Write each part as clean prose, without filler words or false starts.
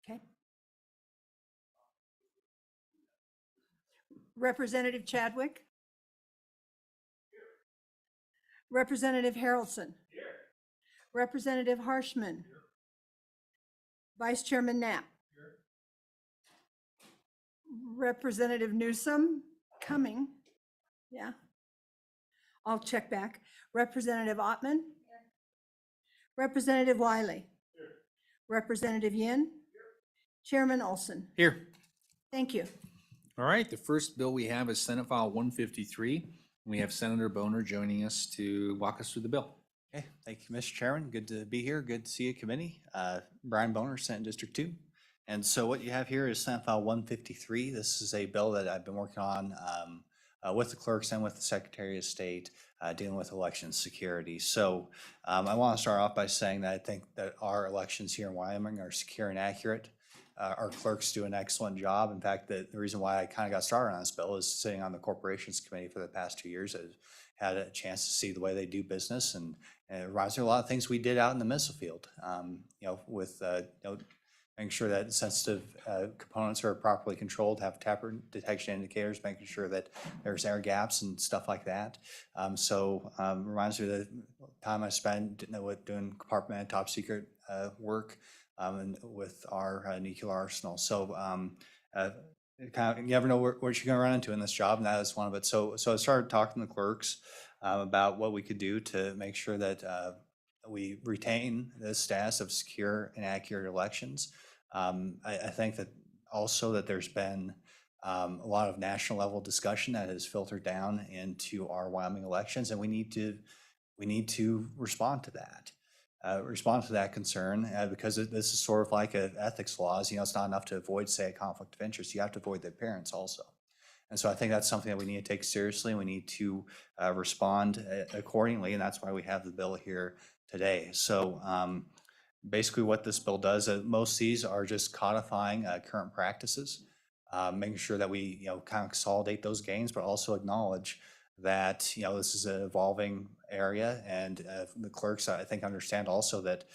Okay. Representative Chadwick? Representative Harrelson? Representative Harshman? Vice Chairman Knapp? Representative Newsom? Coming. Yeah. I'll check back. Representative Ottman? Representative Wiley? Representative Yin? Chairman Olson? Here. Thank you. All right, the first bill we have is Senate File 153. We have Senator Boner joining us to walk us through the bill. Okay, thank you, Mr. Chairman. Good to be here. Good to see you, committee. Brian Boner, Senate District 2. And so what you have here is Senate File 153. This is a bill that I've been working on with the clerks and with the Secretary of State dealing with election security. So I want to start off by saying that I think that our elections here in Wyoming are secure and accurate. Our clerks do an excellent job. In fact, the reason why I kind of got started on this bill is sitting on the Corporations Committee for the past 2 years. I've had a chance to see the way they do business, and it reminds me of a lot of things we did out in the missile field, with making sure that sensitive components are properly controlled, have tamper detection indicators, making sure that there's air gaps and stuff like that. Reminds me of the time I spent doing compartmented top secret work and with our nuclear arsenal. So you never know what you're going to run into in this job, and that is one of it. So I started talking to the clerks about what we could do to make sure that we retain the status of secure and accurate elections. I think that also that there's been a lot of national level discussion that has filtered down into our Wyoming elections, and we need to respond to that. Respond to that concern because this is sort of like ethics laws. It's not enough to avoid, say, a conflict of interest. You have to avoid the appearance also. And so I think that's something that we need to take seriously, and we need to respond accordingly, and that's why we have the bill here today. So basically what this bill does, most of these are just codifying current practices, making sure that we kind of consolidate those gains, but also acknowledge that this is an evolving area, and the clerks, I think, understand also that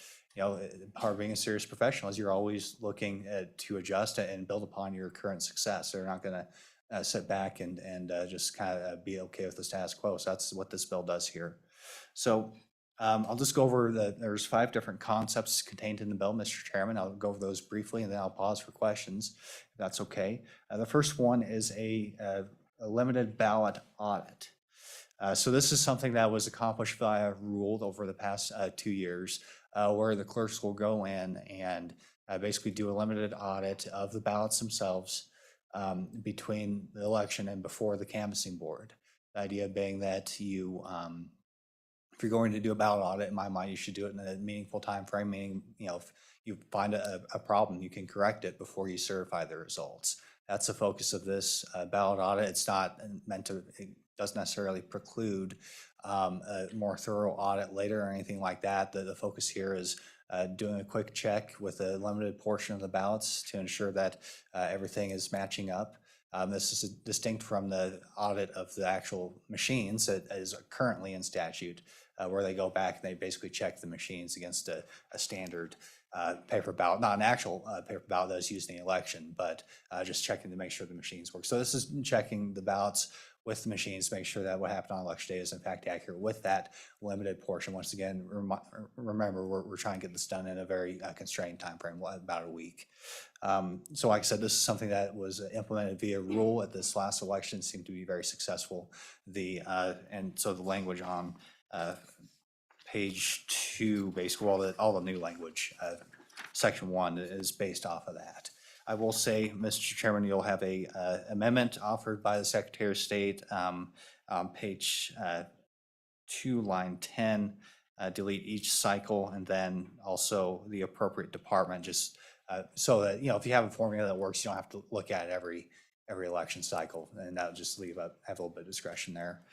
part of being a serious professional is you're always looking to adjust and build upon your current success. They're not going to sit back and just kind of be okay with the status quo. So that's what this bill does here. So I'll just go over there's 5 different concepts contained in the bill, Mr. Chairman. I'll go over those briefly, and then I'll pause for questions, if that's okay. The first one is a limited ballot audit. So this is something that was accomplished via rule over the past 2 years, where the clerks will go in and basically do a limited audit of the ballots themselves between the election and before the canvassing board. The idea being that if you're going to do a ballot audit, in my mind, you should do it in a meaningful time frame, meaning, if you find a problem, you can correct it before you certify the results. That's the focus of this ballot audit. It's not meant to, it doesn't necessarily preclude a more thorough audit later or anything like that. The focus here is doing a quick check with a limited portion of the ballots to ensure that everything is matching up. This is distinct from the audit of the actual machines that is currently in statute, where they go back and they basically check the machines against a standard paper ballot, not an actual paper ballot that is used in the election, but just checking to make sure the machines work. So this is checking the ballots with the machines to make sure that what happened on election day is in fact accurate with that limited portion. Once again, remember, we're trying to get this done in a very constrained time frame, about a week. So like I said, this is something that was implemented via rule at this last election, seemed to be very successful. And so the language on page 2, basically all the new language, section 1 is based off of that. I will say, Mr. Chairman, you'll have a amendment offered by the Secretary of State on page 2, line 10, delete each cycle, and then also the appropriate department, just so that, if you have a formula that works, you don't have to look at it every election cycle, and that'll just have a little bit of discretion there.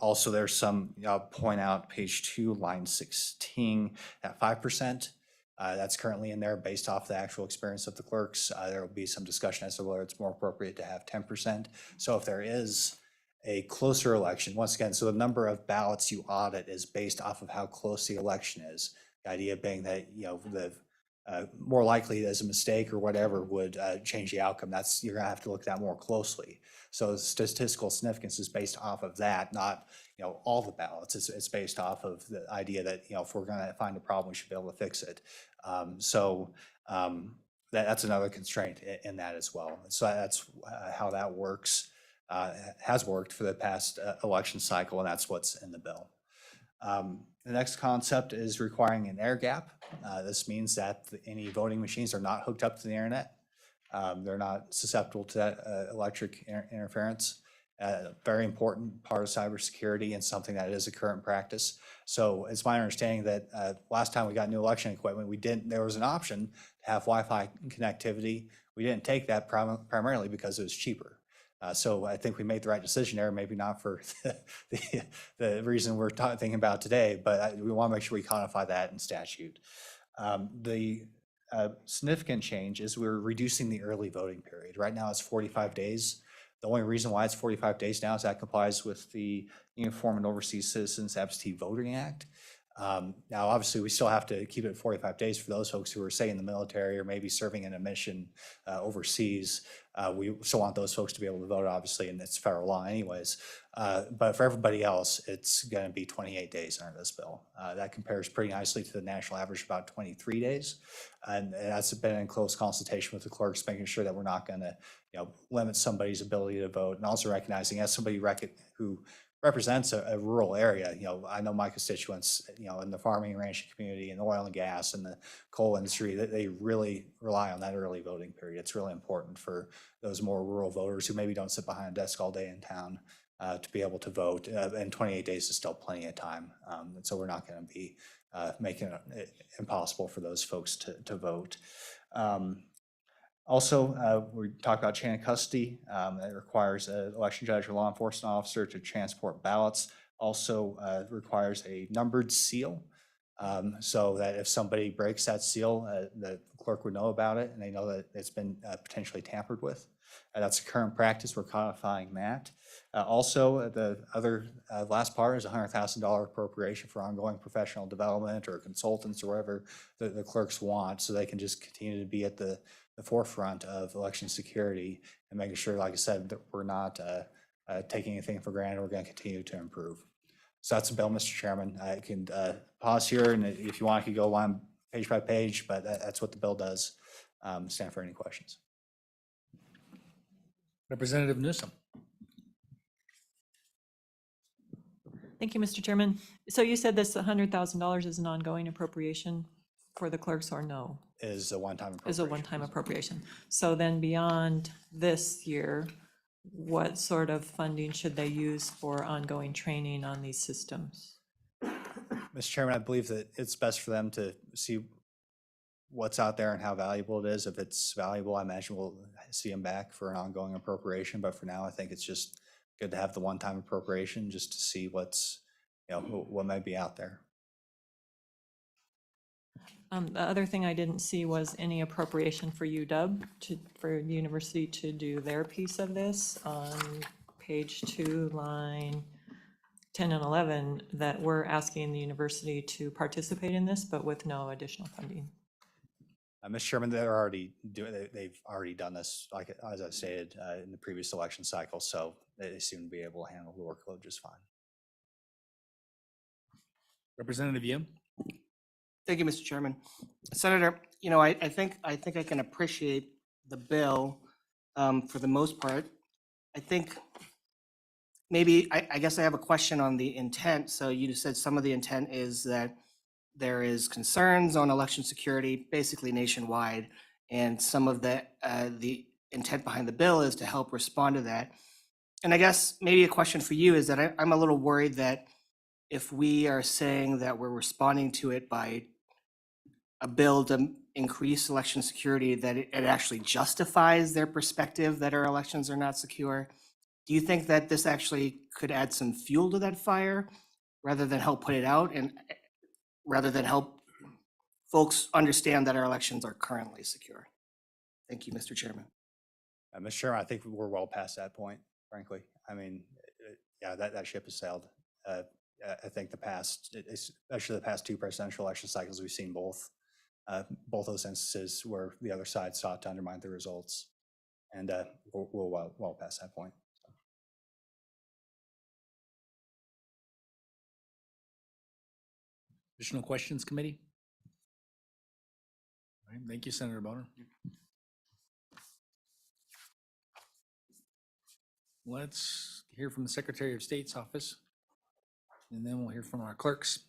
Also, there's some, I'll point out page 2, line 16, at 5%. That's currently in there based off the actual experience of the clerks. There will be some discussion as to whether it's more appropriate to have 10%. So if there is a closer election, once again, so the number of ballots you audit is based off of how close the election is. The idea being that, more likely as a mistake or whatever would change the outcome. You're gonna have to look at that more closely. So statistical significance is based off of that, not, all the ballots. It's based off of the idea that, if we're gonna find a problem, we should be able to fix it. That's another constraint in that as well. So that's how that works, has worked for the past election cycle, and that's what's in the bill. The next concept is requiring an air gap. This means that any voting machines are not hooked up to the internet. They're not susceptible to that electric interference. Very important part of cybersecurity and something that is a current practice. So it's my understanding that last time we got new election equipment, there was an option to have Wi-Fi connectivity. We didn't take that primarily because it was cheaper. So I think we made the right decision there, maybe not for the reason we're thinking about today, but we want to make sure we codify that in statute. The significant change is we're reducing the early voting period. Right now it's 45 days. The only reason why it's 45 days now is that complies with the Uniform and Overseas Citizens Absentee Voting Act. Now, obviously, we still have to keep it 45 days for those folks who are, say, in the military or maybe serving in a mission overseas. We still want those folks to be able to vote, obviously, and it's federal law anyways. But for everybody else, it's going to be 28 days under this bill. That compares pretty nicely to the national average, about 23 days. And that's been in close consultation with the clerks, making sure that we're not going to limit somebody's ability to vote, and also recognizing as somebody who represents a rural area. I know my constituents, in the farming and ranching community and oil and gas and the coal industry, that they really rely on that early voting period. It's really important for those more rural voters who maybe don't sit behind a desk all day in town to be able to vote. And 28 days is still plenty of time. And so we're not going to be making it impossible for those folks to vote. Also, we talked about chain of custody. It requires an election judge or law enforcement officer to transport ballots. Also requires a numbered seal, so that if somebody breaks that seal, the clerk would know about it and they know that it's been potentially tampered with. That's a current practice. We're codifying that. Also, the other last part is a $100,000 appropriation for ongoing professional development or consultants or whatever the clerks want, so they can just continue to be at the forefront of election security and making sure, like I said, that we're not taking anything for granted. We're going to continue to improve. So that's the bill, Mr. Chairman. I can pause here, and if you want, I could go line page by page, but that's what the bill does. Stand for any questions. Representative Newsom. Thank you, Mr. Chairman. So you said this $100,000 is an ongoing appropriation for the clerks, or no? Is a one-time appropriation. Is a one-time appropriation. So then beyond this year, what sort of funding should they use for ongoing training on these systems? Mr. Chairman, I believe that it's best for them to see what's out there and how valuable it is. If it's valuable, I imagine we'll see them back for an ongoing appropriation. But for now, I think it's just good to have the one-time appropriation just to see what might be out there. The other thing I didn't see was any appropriation for UW, for the university to do their piece of this on page 2, line 10 and 11, that we're asking the university to participate in this, but with no additional funding. Mr. Chairman, they've already done this, like as I stated in the previous election cycle, so they seem to be able to handle the workload just fine. Representative Yim. Thank you, Mr. Chairman. Senator, I think I can appreciate the bill for the most part. I think maybe, I guess I have a question on the intent. So you said some of the intent is that there is concerns on election security, basically nationwide, and some of the intent behind the bill is to help respond to that. And I guess maybe a question for you is that I'm a little worried that if we are saying that we're responding to it by a bill to increase election security, that it actually justifies their perspective that our elections are not secure. Do you think that this actually could add some fuel to that fire rather than help put it out, and rather than help folks understand that our elections are currently secure? Thank you, Mr. Chairman. Mr. Chairman, I think we're well past that point, frankly. I mean, yeah, that ship has sailed. I think especially the past 2 presidential election cycles, we've seen both both those instances where the other side sought to undermine the results. And we're well past that point. Additional questions, committee? All right, thank you, Senator Boner. Let's hear from the Secretary of State's office, and then we'll hear from our clerks.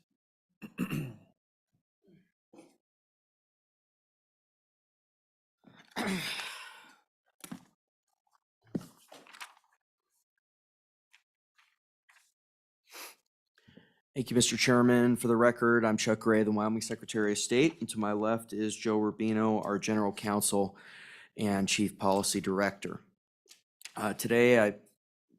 Thank you, Mr. Chairman. For the record, I'm Chuck Gray, the Wyoming Secretary of State, and to my left is Joe Rubino, our General Counsel and Chief Policy Director. Today, I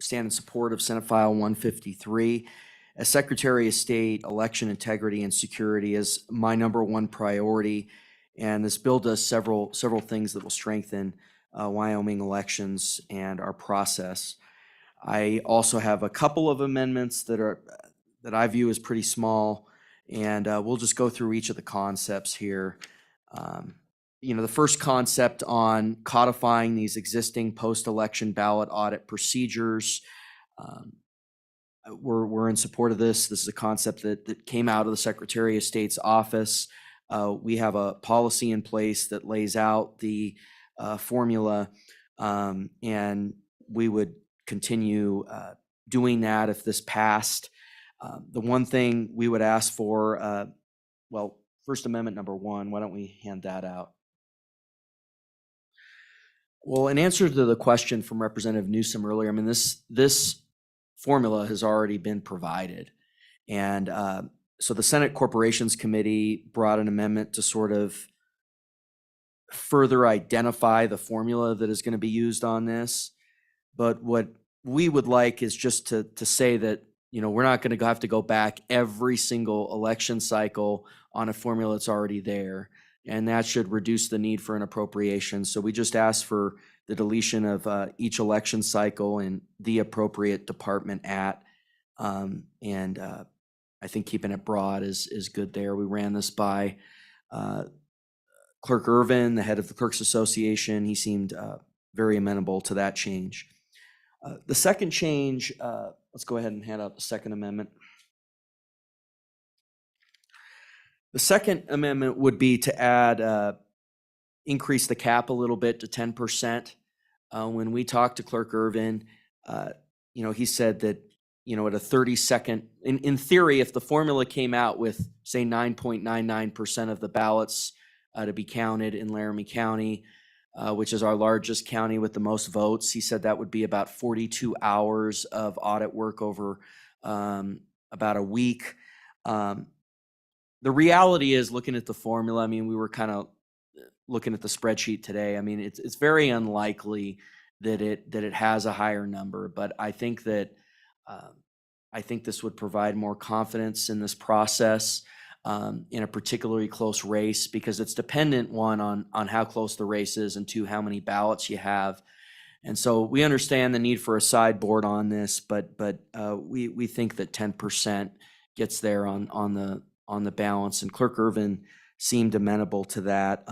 stand in support of Senate File 153. As Secretary of State, election integrity and security is my #1 priority, and this bill does several things that will strengthen Wyoming elections and our process. I also have a couple of amendments that I view as pretty small, and we'll just go through each of the concepts here. The first concept on codifying these existing post-election ballot audit procedures, we're in support of this. This is a concept that came out of the Secretary of State's office. We have a policy in place that lays out the formula, and we would continue doing that if this passed. The one thing we would ask for, First Amendment #1, why don't we hand that out? Well, in answer to the question from Representative Newsom earlier, I mean, this formula has already been provided. And so the Senate Corporations Committee brought an amendment to sort of further identify the formula that is going to be used on this. But what we would like is just to say that, we're not going to have to go back every single election cycle on a formula that's already there. And that should reduce the need for an appropriation. So we just ask for the deletion of each election cycle and the appropriate department at. And I think keeping it broad is good there. We ran this by Clerk Irvin, the head of the Clerks Association. He seemed very amenable to that change. The second change, let's go ahead and hand out the Second Amendment. The Second Amendment would be to add, increase the cap a little bit to 10%. When we talked to Clerk Irvin, he said that, at a 30-second, in theory, if the formula came out with, say, 9.99% of the ballots to be counted in Laramie County, which is our largest county with the most votes, he said that would be about 42 hours of audit work over about a week. The reality is, looking at the formula, I mean, we were kind of looking at the spreadsheet today. I mean, it's very unlikely that it has a higher number, but I think that I think this would provide more confidence in this process in a particularly close race, because it's dependent, one, on how close the race is, and two, how many ballots you have. And so we understand the need for a sideboard on this, but we think that 10% gets there on the balance, and Clerk Irvin seemed amenable to that.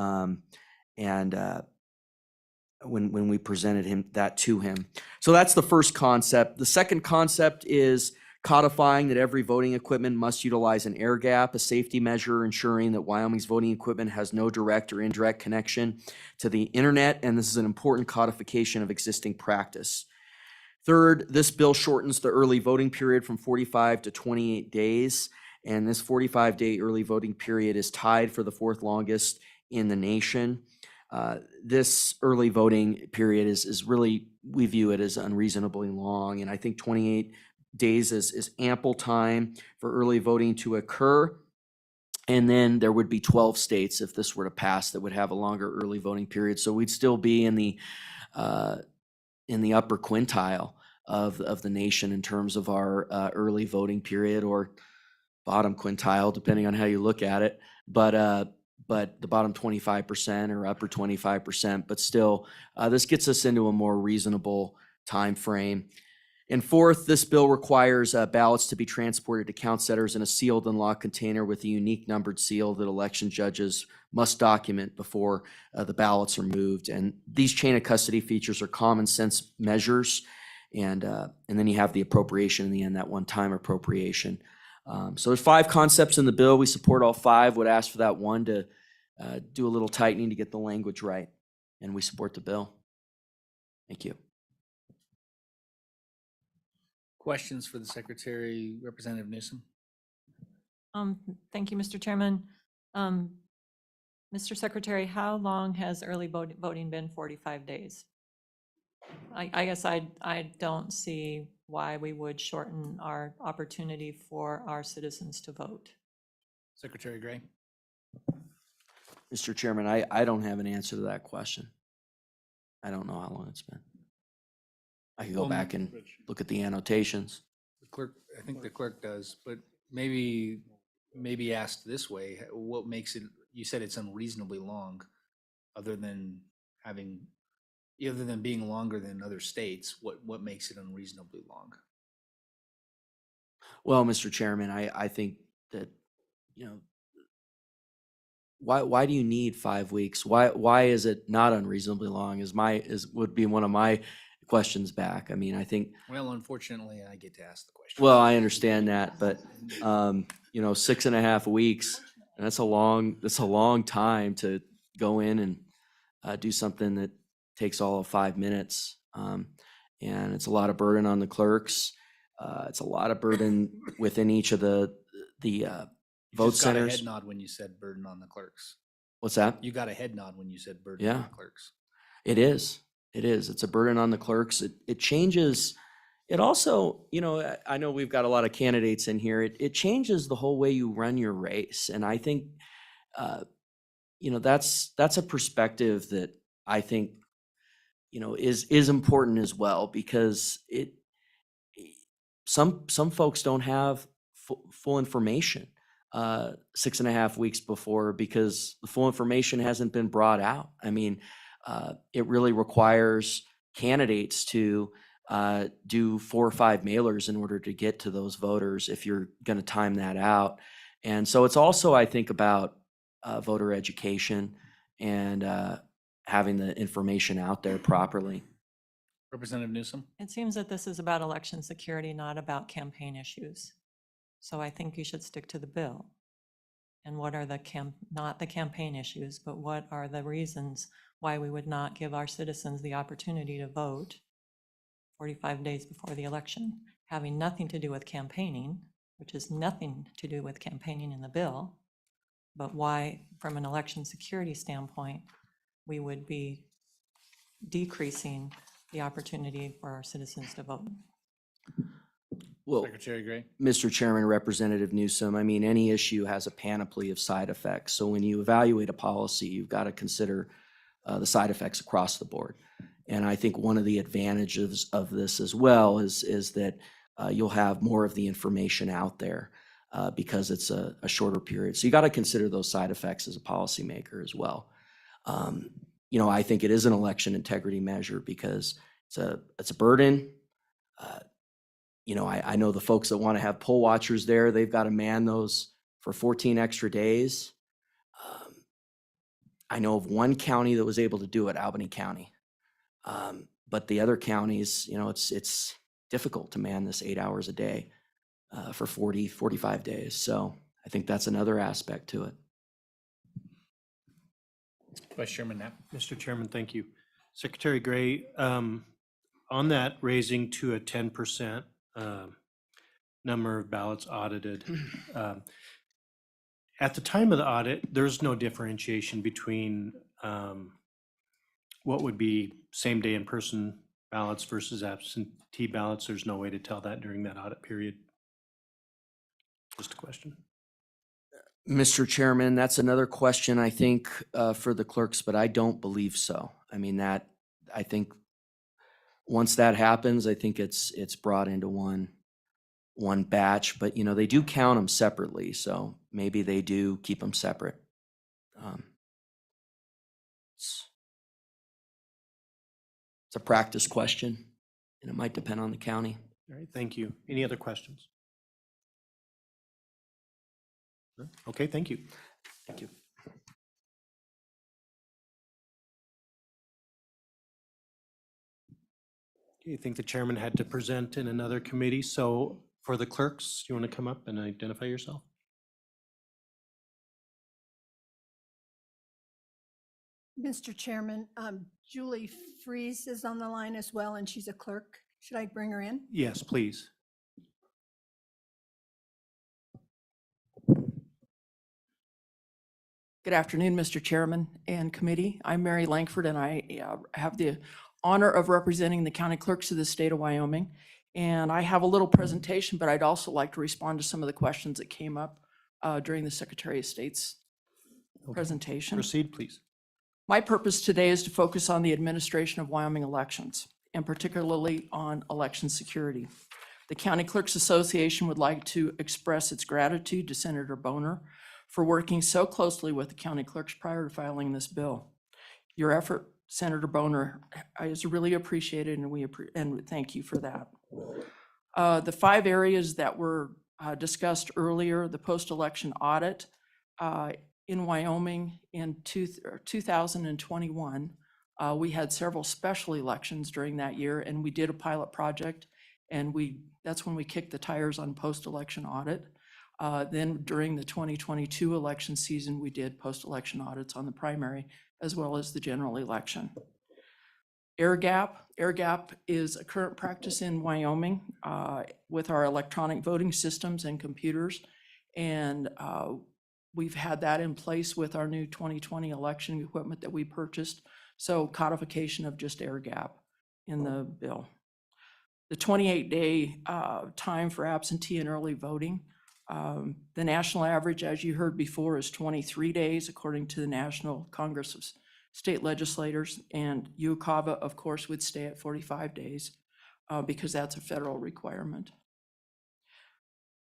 When we presented that to him. So that's the first concept. The second concept is codifying that every voting equipment must utilize an air gap, a safety measure ensuring that Wyoming's voting equipment has no direct or indirect connection to the internet, and this is an important codification of existing practice. Third, this bill shortens the early voting period from 45 to 28 days, and this 45-day early voting period is tied for the fourth longest in the nation. This early voting period is really, we view it as unreasonably long, and I think 28 days is ample time for early voting to occur. And then there would be 12 states, if this were to pass, that would have a longer early voting period. So we'd still be in the upper quintile of the nation in terms of our early voting period, or bottom quintile, depending on how you look at it. But the bottom 25% or upper 25%, but still, this gets us into a more reasonable time frame. And fourth, this bill requires ballots to be transported to count centers in a sealed and locked container with a unique numbered seal that election judges must document before the ballots are moved. And these chain of custody features are common sense measures. And then you have the appropriation in the end, that one-time appropriation. So there's 5 concepts in the bill. We support all 5. Would ask for that one to do a little tightening to get the language right. And we support the bill. Thank you. Questions for the Secretary, Representative Newsom? Thank you, Mr. Chairman. Mr. Secretary, how long has early voting been? 45 days? I guess I don't see why we would shorten our opportunity for our citizens to vote. Secretary Gray? Mr. Chairman, I don't have an answer to that question. I don't know how long it's been. I could go Well, back and look at the annotations. The clerk, I think the clerk does, but maybe asked this way, what makes it, you said it's unreasonably long, other than being longer than other states, what makes it unreasonably long? Well, Mr. Chairman, I think that, why do you need 5 weeks? Why is it not unreasonably long would be one of my questions back. I mean, I think, Well, unfortunately, I get to ask the question. well, I understand that, but 6.5 weeks, and that's a long time to go in and do something that takes all of 5 minutes. And it's a lot of burden on the clerks. It's a lot of burden within each of the You vote just got a centers. head nod when you said burden on the clerks. What's that? You got a head nod when you said burden on Yeah. the clerks. It is. It is. It's a burden on the clerks. It changes. It also, I know we've got a lot of candidates in here. It changes the whole way you run your race. And I think, that's a perspective that I think, is important as well, because some folks don't have full information 6.5 weeks before, because the full information hasn't been brought out. I mean, it really requires candidates to do 4 or 5 mailers in order to get to those voters if you're going to time that out. And so it's also, I think, about voter education and having the information out there properly. Representative Newsom? It seems that this is about election security, not about campaign issues. So I think you should stick to the bill. And what are not the campaign issues, but what are the reasons why we would not give our citizens the opportunity to vote 45 days before the election, having nothing to do with campaigning, which is nothing to do with campaigning in the bill, but why, from an election security standpoint, we would be decreasing the opportunity for our citizens to vote. Well, Secretary Gray? Mr. Chairman, Representative Newsom, I mean, any issue has a panoply of side effects. So when you evaluate a policy, you've got to consider the side effects across the board. And I think one of the advantages of this as well is that you'll have more of the information out there because it's a shorter period. So you got to consider those side effects as a policymaker as well. I think it is an election integrity measure because it's a burden. I know the folks that want to have poll watchers there, they've got to man those for 14 extra days. I know of one county that was able to do it, Albany County. But the other counties, it's difficult to man this 8 hours a day for 45 days. So I think that's another aspect to it. Vice Chairman Knapp? Mr. Chairman, thank you. Secretary Gray, on that raising to a 10% number of ballots audited, at the time of the audit, there's no differentiation between what would be same-day in-person ballots versus absentee ballots. There's no way to tell that during that audit period. Just a question. Mr. Chairman, that's another question, I think, for the clerks, but I don't believe so. I mean, I think once that happens, I think it's brought into one batch, but they do count them separately, so maybe they do keep them separate. It's a practice question, and it might depend on the county. All right, thank you. Any other questions? No? Okay, thank you. Thank you. Okay, I think the chairman had to present in another committee, so for the clerks, you want to come up and identify yourself? Mr. Chairman, Julie Fries is on the line as well, and she's a clerk. Should I bring her in? Yes, please. Good afternoon, Mr. Chairman and committee. I'm Mary Langford, and I have the honor of representing the county clerks of the state of Wyoming. And I have a little presentation, but I'd also like to respond to some of the questions that came up during the Secretary of State's Okay. presentation. Proceed, please. My purpose today is to focus on the administration of Wyoming elections, and particularly on election security. The County Clerks Association would like to express its gratitude to Senator Boner for working so closely with the county clerks prior to filing this bill. Your effort, Senator Boner, is really appreciated, and thank you for that. The 5 areas that were discussed earlier, the post-election audit in Wyoming in 2021, we had several special elections during that year, and we did a pilot project, and that's when we kicked the tires on post-election audit. Then during the 2022 election season, we did post-election audits on the primary as well as the general election. Air gap is a current practice in Wyoming with our electronic voting systems and computers. And we've had that in place with our new 2020 election equipment that we purchased. So codification of just air gap in the bill. The 28-day time for absentee and early voting. The national average, as you heard before, is 23 days, according to the National Congress of State Legislators. And UCAVA, of course, would stay at 45 days because that's a federal requirement.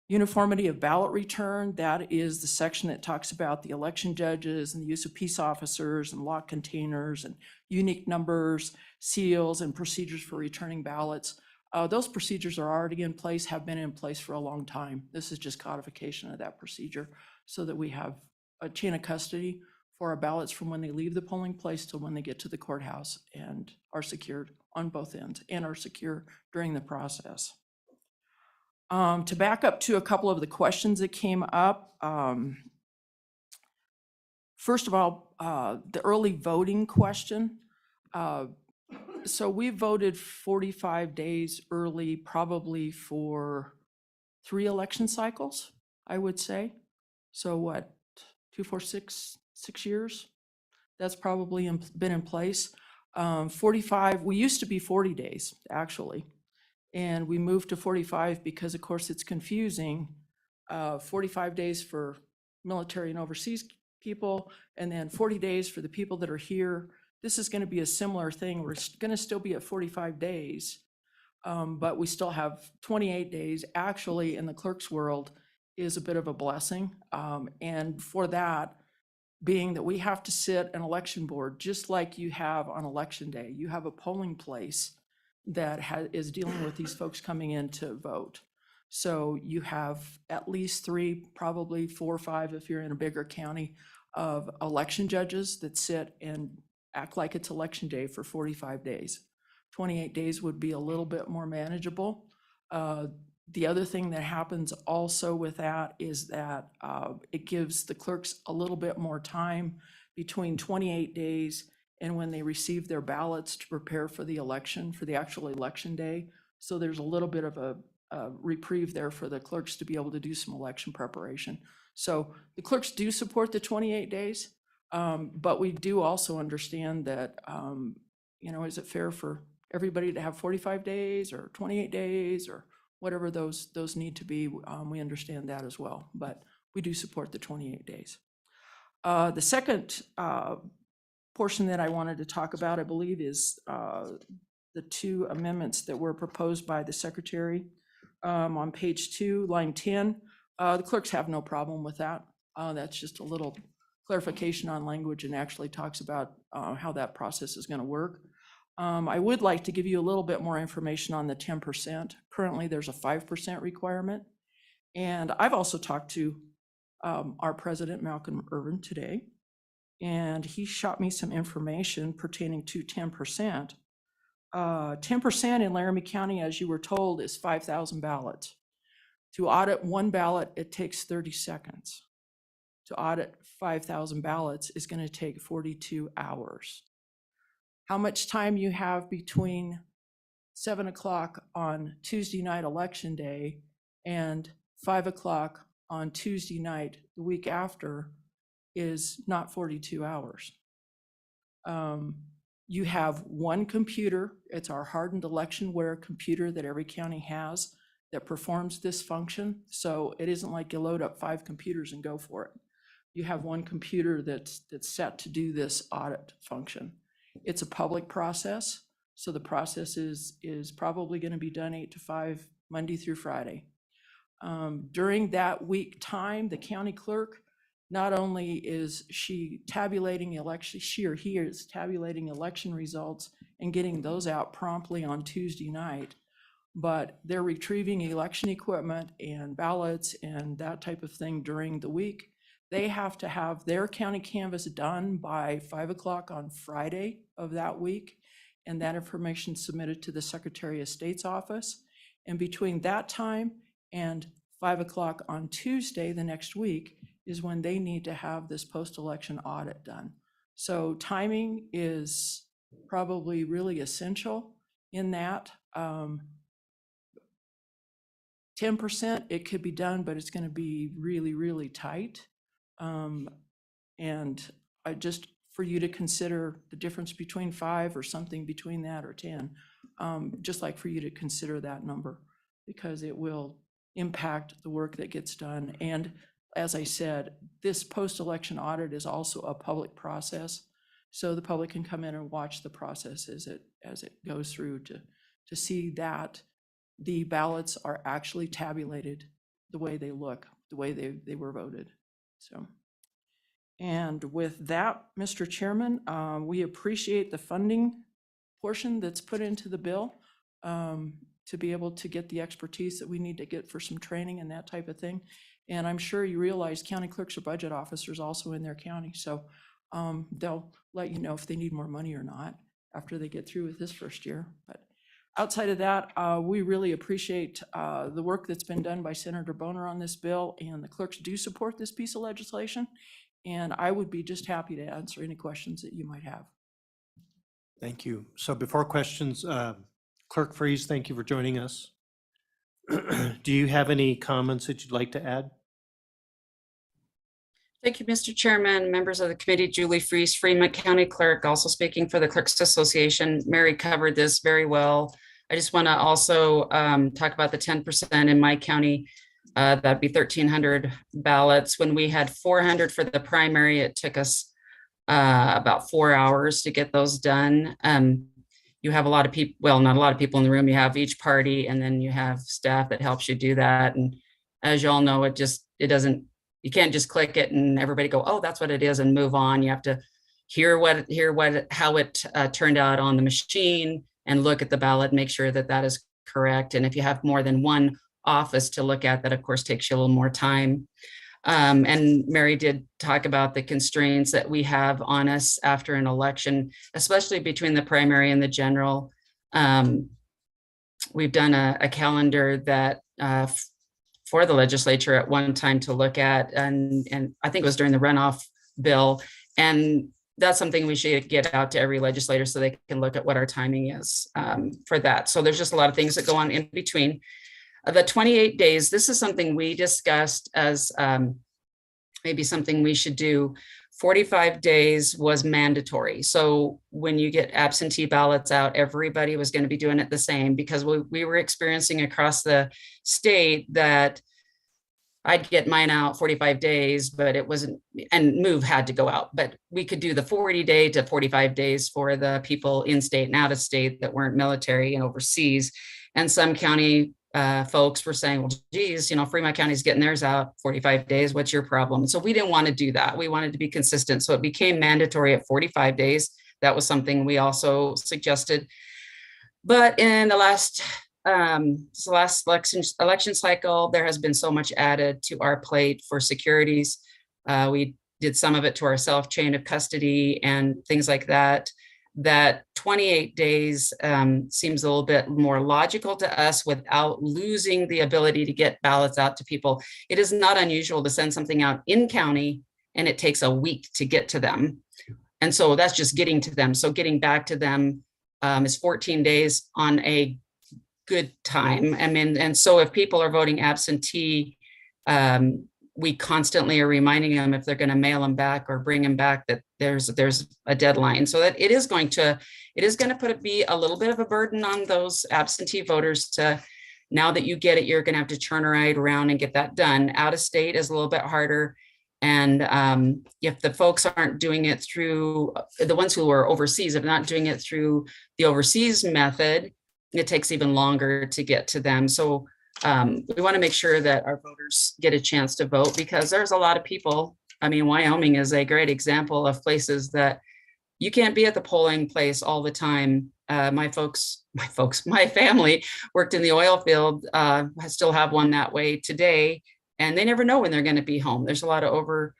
Uniformity of ballot return, that is the section that talks about the election judges and the use of peace officers and locked containers and unique numbers, seals, and procedures for returning ballots. Those procedures are already in place, have been in place for a long time. This is just codification of that procedure so that we have a chain of custody for our ballots from when they leave the polling place till when they get to the courthouse and are secured on both ends and are secure during the process. To back up to a couple of the questions that came up. First of all, the early voting question. So we voted 45 days early, probably for 3 election cycles, I would say. So what, 2, 4, 6 years? That's probably been in place. 45, we used to be 40 days, actually. And we moved to 45 because, of course, it's confusing. 45 days for military and overseas people, and then 40 days for the people that are here. This is going to be a similar thing. We're going to still be at 45 days, but we still have 28 days. Actually, in the clerk's world, is a bit of a blessing. And for that, being that we have to sit an election board, just like you have on election day. You have a polling place that is dealing with these folks coming in to vote. So you have at least 3, probably 4 or 5 if you're in a bigger county, of election judges that sit and act like it's election day for 45 days. 28 days would be a little bit more manageable. The other thing that happens also with that is that it gives the clerks a little bit more time between 28 days and when they receive their ballots to prepare for the election, for the actual election day. So there's a little bit of a reprieve there for the clerks to be able to do some election preparation. So the clerks do support the 28 days, but we do also understand that, is it fair for everybody to have 45 days or 28 days or whatever those need to be? We understand that as well, but we do support the 28 days. The second portion that I wanted to talk about, I believe, is the 2 amendments that were proposed by the secretary. On page 2, line 10, the clerks have no problem with that. That's just a little clarification on language and actually talks about how that process is going to work. I would like to give you a little bit more information on the 10%. Currently, there's a 5% requirement. And I've also talked to our president, Malcolm Irvin, today, and he shot me some information pertaining to 10%. 10% in Laramie County, as you were told, is 5,000 ballots. To audit one ballot, it takes 30 seconds. To audit 5,000 ballots is going to take 42 hours. How much time you have between 7 o'clock on Tuesday night election day and 5 o'clock on Tuesday night the week after is not 42 hours. You have one computer. It's our hardened electionware computer that every county has that performs this function. So it isn't like you load up 5 computers and go for it. You have one computer that's set to do this audit function. It's a public process. So the process is probably going to be done 8 to 5, Monday through Friday. During that week time, the county clerk, not only is she tabulating election, she or he is tabulating election results and getting those out promptly on Tuesday night, but they're retrieving election equipment and ballots and that type of thing during the week. They have to have their county canvass done by 5 o'clock on Friday of that week, and that information submitted to the Secretary of State's office. And between that time and 5 o'clock on Tuesday the next week is when they need to have this post-election audit done. So timing is probably really essential in that. 10%, it could be done, but it's going to be really, really tight. And I just, for you to consider the difference between 5 or something between that or 10, just like for you to consider that number, because it will impact the work that gets done. And as I said, this post-election audit is also a public process. So the public can come in and watch the process as it goes through to see that the ballots are actually tabulated the way they look, the way they were voted. So, and with that, Mr. Chairman, we appreciate the funding portion that's put into the bill to be able to get the expertise that we need to get for some training and that type of thing. And I'm sure you realize county clerks are budget officers also in their county. So they'll let you know if they need more money or not after they get through with this first year. But outside of that, we really appreciate the work that's been done by Senator Boner on this bill, and the clerks do support this piece of legislation. And I would be just happy to answer any questions that you might have. Thank you. So before questions, Clerk Freeze, thank you for joining us. Do you have any comments that you'd like to add? Thank you, Mr. Chairman, members of the committee. Julie Freeze, Fremont County Clerk, also speaking for the Clerks Association. Mary covered this very well. I just want to also talk about the 10% in my county. That'd be 1,300 ballots. When we had 400 for the primary, it took us about 4 hours to get those done. You have a lot of people, well, not a lot of people in the room. You have each party, and then you have staff that helps you do that. And as you all know, it doesn't, you can't just click it and everybody go, oh, that's what it is, and move on. You have to how it turned out on the machine and look at the ballot, make sure that that is correct. And if you have more than one office to look at, that of course takes you a little more time. And Mary did talk about the constraints that we have on us after an election, especially between the primary and the general. We've done a calendar that for the legislature at one time to look at, and I think it was during the runoff bill. And that's something we should get out to every legislator so they can look at what our timing is for that. So there's just a lot of things that go on in between. The 28 days, this is something we discussed as maybe something we should do. 45 days was mandatory. So when you get absentee ballots out, everybody was going to be doing it the same, because we were experiencing across the state that I'd get mine out 45 days, but it wasn't, and move had to go out, but we could do the 40 day to 45 days for the people in state and out of state that weren't military and overseas. And some county folks were saying, well, geez, Fremont County's getting theirs out 45 days. What's your problem? So we didn't want to do that. We wanted to be consistent. So it became mandatory at 45 days. that was something we also suggested. But in the last election cycle, there has been so much added to our plate for securities. We did some of it to ourself, chain of custody and things like that. That 28 days seems a little bit more logical to us without losing the ability to get ballots out to people. It is not unusual to send something out in county and it takes a week to get to them. And so that's just getting to them. So getting back to them is 14 days on a good time. I mean, and so if people are voting absentee, we constantly are reminding them if they're going to mail them back or bring them back that there's a deadline. So that it is going to be a little bit of a burden on those absentee voters to, now that you get it, you're going to have to turn right around and get that done. Out of state is a little bit harder. And if the folks aren't doing it through, the ones who are overseas, if not doing it through the overseas method, it takes even longer to get to them. So we want to make sure that our voters get a chance to vote, because there's a lot of people. I mean, Wyoming is a great example of places that you can't be at the polling place all the time. My family worked in the oil field. I still have one that way today, and they never know when they're going to be home. There's a lot of over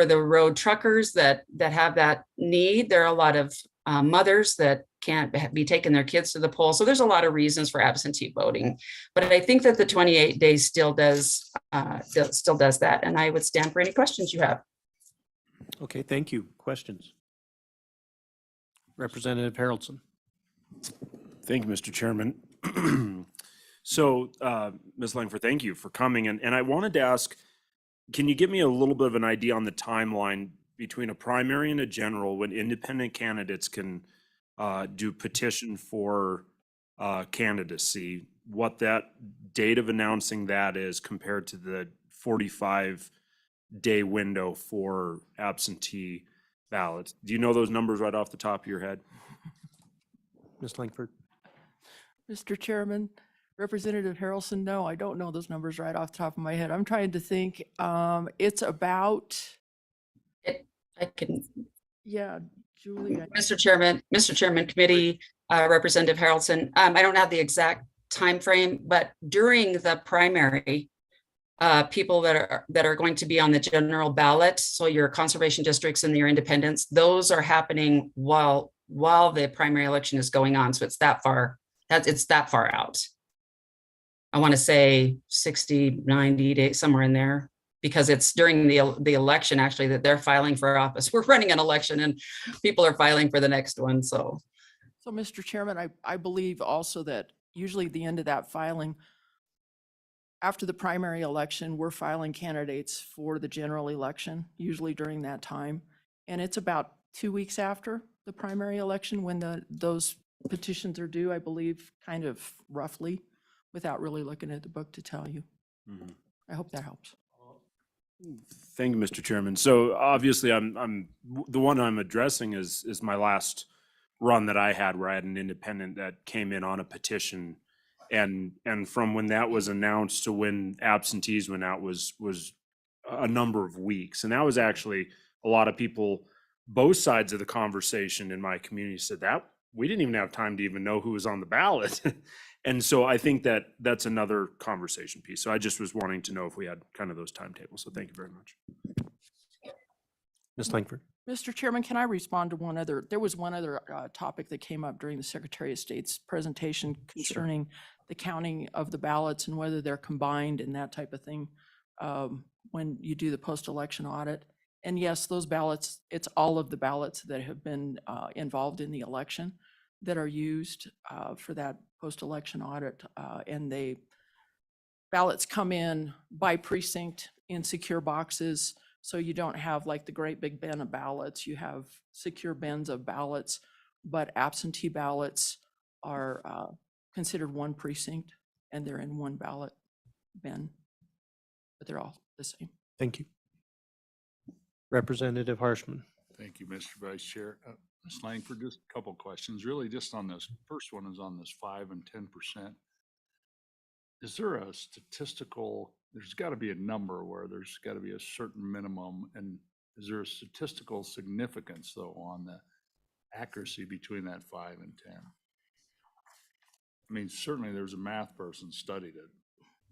the road truckers that have that need. There are a lot of mothers that can't be taking their kids to the poll. So there's a lot of reasons for absentee voting, but I think that the 28 days still does that. And I would stand for any questions you have. Okay, thank you. Questions? Representative Harrelson. Thank you, Mr. Chairman. So, Ms. Langford, thank you for coming. And I wanted to ask, can you give me a little bit of an idea on the timeline between a primary and a general when independent candidates can do petition for candidacy, what that date of announcing that is compared to the 45-day window for absentee ballots? Do you know those numbers right off the top of your head? Ms. Langford. Mr. Chairman, Representative Harrelson, no, I don't know those numbers right off the top of my head. I'm trying to think. It's about, I can, yeah, Julie. Mr. Chairman, committee, Representative Harrelson. I don't have the exact time frame, but during the primary, people that are going to be on the general ballot, so your conservation districts and your independents, those are happening while the primary election is going on. So it's that far out. I want to say 60, 90 days, somewhere in there, because it's during the election actually that they're filing for office. We're running an election and people are filing for the next one. So Mr. Chairman, I believe also that usually the end of that filing, after the primary election, we're filing candidates for the general election, usually during that time. And it's about 2 weeks after the primary election when those petitions are due, I believe, kind of roughly, without really looking at the book to tell you. Mm-hmm. I hope that helps. Thank you, Mr. Chairman. So obviously I'm the one I'm addressing is my last run that I had, where I had an independent that came in on a petition, and from when that was announced to when absentees went out was a number of weeks. And that was actually a lot of people, both sides of the conversation in my community said that we didn't even have time to even know who was on the ballot. And so I think that that's another conversation piece. So I just was wanting to know if we had kind of those timetables. So thank you very much. Ms. Langford. Mr. Chairman, can I respond to one other? There was one other topic that came up during the Secretary of State's presentation concerning the counting of the ballots and whether they're combined and that type of thing when you do the post-election audit. And yes, those ballots, it's all of the ballots that have been involved in the election that are used for that post-election audit. And ballots come in by precinct in secure boxes. So you don't have like the great big bin of ballots. You have secure bins of ballots, but absentee ballots are considered one precinct and they're in one ballot bin, but they're all the same. Thank you. Representative Harshman. Thank you, Mr. Vice Chair. Ms. Langford, just a couple questions, really just on this. First one is on this 5 and 10%. Is there a statistical, there's got to be a number where there's got to be a certain minimum, and is there a statistical significance though on the accuracy between that 5 and 10? I mean, certainly there's a math person studied it.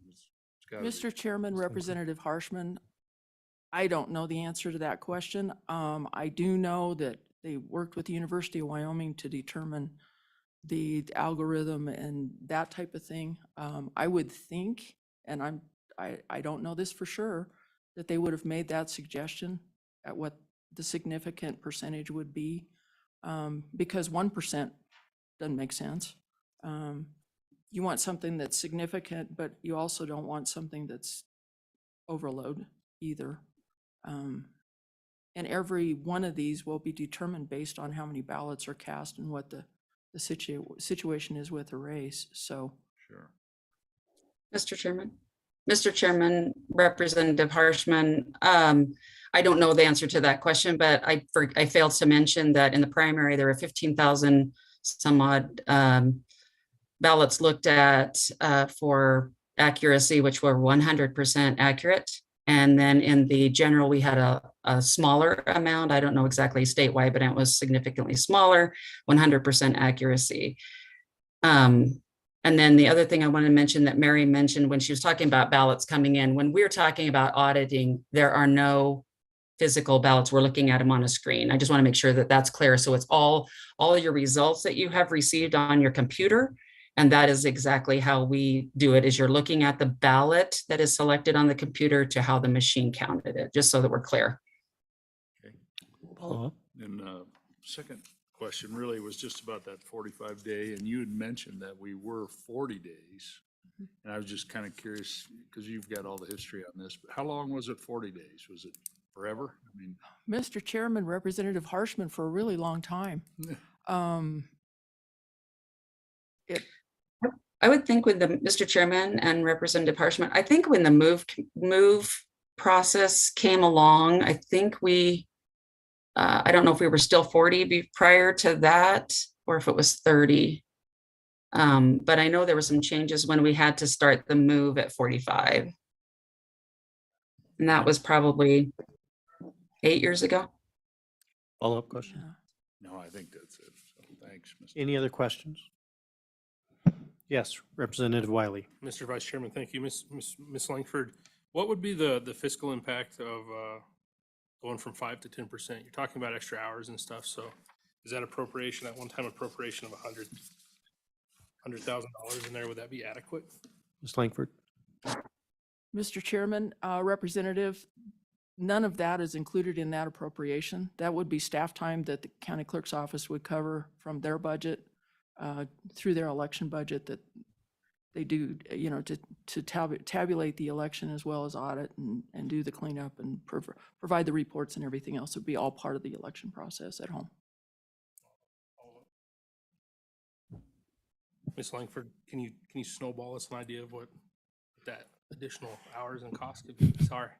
It's gotta be- Mr. Chairman, Representative Harshman, I don't know the answer to that question. I do know that they worked with the University of Wyoming to determine the algorithm and that type of thing. I would think, and I don't know this for sure, that they would have made that suggestion at what the significant percentage would be, because 1% doesn't make sense. You want something that's significant, but you also don't want something that's overload either. And every one of these will be determined based on how many ballots are cast and what the situation is with the race, so. Sure. Mr. Chairman. Mr. Chairman, Representative Harshman, I don't know the answer to that question, but I failed to mention that in the primary, there were 15,000 some odd ballots looked at for accuracy, which were 100% accurate. And then in the general, we had a smaller amount. I don't know exactly statewide, but it was significantly smaller, 100% accuracy. And then the other thing I want to mention that Mary mentioned when she was talking about ballots coming in, when we're talking about auditing, there are no physical ballots. We're looking at them on a screen. I just want to make sure that that's clear. So it's all of your results that you have received on your computer. And that is exactly how we do it, is you're looking at the ballot that is selected on the computer to how the machine counted it, just so that we're clear. Okay. Follow-up? And second question really was just about that 45-day, and you had mentioned that we were 40 days. And I was just kind of curious, because you've got all the history on this, but how long was it 40 days? Was it forever? I mean, Mr. Chairman, Representative Harshman, for a really long time. I would think with the Mr. Chairman and Representative Harshman, I think when the move process came along, I think I don't know if we were still 40 prior to that, or if it was 30. But I know there were some changes when we had to start the move at 45. And that was probably 8 years ago. Follow-up question? no, I think that's it. So thanks, Mr. Any other questions? Yes, Representative Wiley. Mr. Vice Chairman, thank you. Ms. Langford, what would be the fiscal impact of going from 5 to 10%? You're talking about extra hours and stuff, so is that appropriation, that one-time appropriation of $100,000 in there, would that be adequate? Ms. Langford. Mr. Chairman, Representative, none of that is included in that appropriation. That would be staff time that the county clerk's office would cover from their budget through their election budget that they do, to tabulate the election as well as audit and do the cleanup and provide the reports and everything else. It would be all part of the election process at home. Ms. Langford, can you snowball us an idea of what that additional hours and cost could be? Sorry.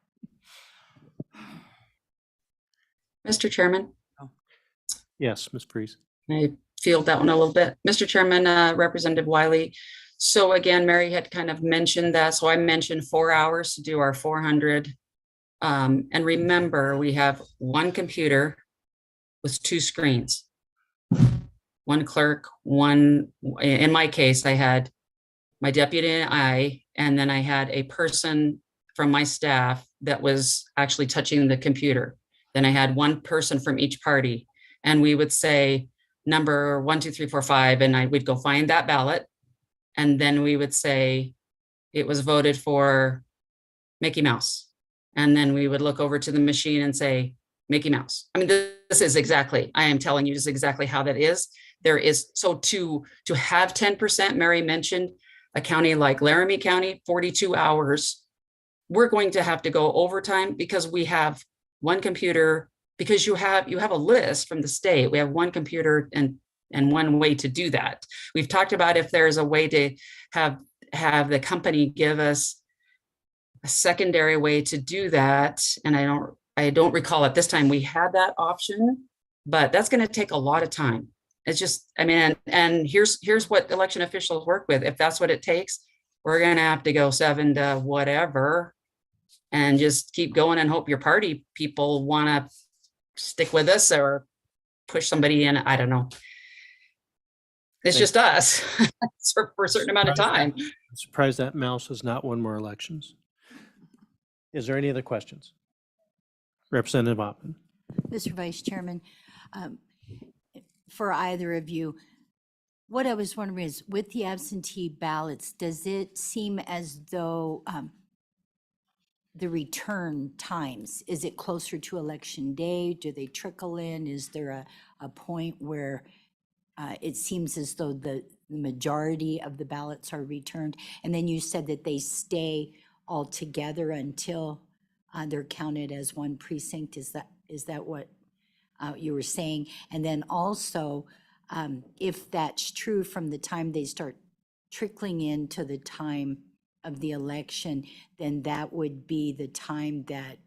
Mr. Chairman, Yes, Ms. Priest. can I field that one a little bit? Mr. Chairman, Representative Wiley. So again, Mary had kind of mentioned that. So I mentioned 4 hours to do our 400. And remember, we have one computer with 2 screens. One clerk, in my case, I had my deputy and then I had a person from my staff that was actually touching the computer. Then I had one person from each party, and we would say number 1, 2, 3, 4, 5, and we'd go find that ballot. And then we would say it was voted for Mickey Mouse. And then we would look over to the machine and say, Mickey Mouse. I mean, this is exactly, I am telling you, this is exactly how that is. There is, so to have 10%, Mary mentioned a county like Laramie County, 42 hours, we're going to have to go overtime because we have one computer, because you have a list from the state. We have one computer and one way to do that. We've talked about if there's a way to have the company give us a secondary way to do that. And I don't recall at this time we had that option, but that's going to take a lot of time. It's just, I mean, and here's what election officials work with. If that's what it takes, we're going to have to go 7 to whatever and just keep going and hope your party people want to stick with us or push somebody in. I don't know. It's Thank just us for a certain amount of time. I'm surprised that mouse has not won more elections. Is there any other questions? Representative Oppman. Mr. Vice Chairman, um, for either of you, what I was wondering is, with the absentee ballots, does it seem as though the return times, is it closer to election day? Do they trickle in? Is there a point where it seems as though the majority of the ballots are returned? And then you said that they stay all together until they're counted as one precinct. Is that what you were saying? And then also, if that's true, from the time they start trickling in to the time of the election, then that would be the time that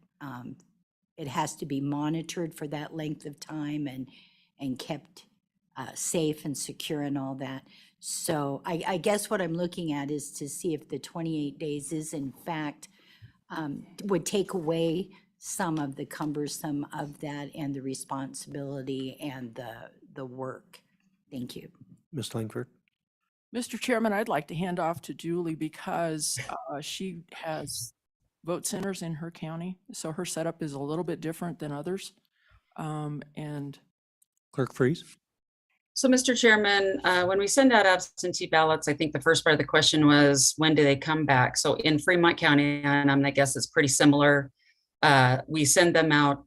it has to be monitored for that length of time and kept safe and secure and all that. So I guess what I'm looking at is to see if the 28 days is in fact would take away some of the cumbersome of that and the responsibility and the work. Thank you. Ms. Langford. Mr. Chairman, I'd like to hand off to Julie because she has vote centers in her county, so her setup is a little bit different than others. And Clerk Freeze. So, Mr. Chairman, when we send out absentee ballots, I think the first part of the question was, when do they come back? So in Fremont County, and I guess it's pretty similar, we send them out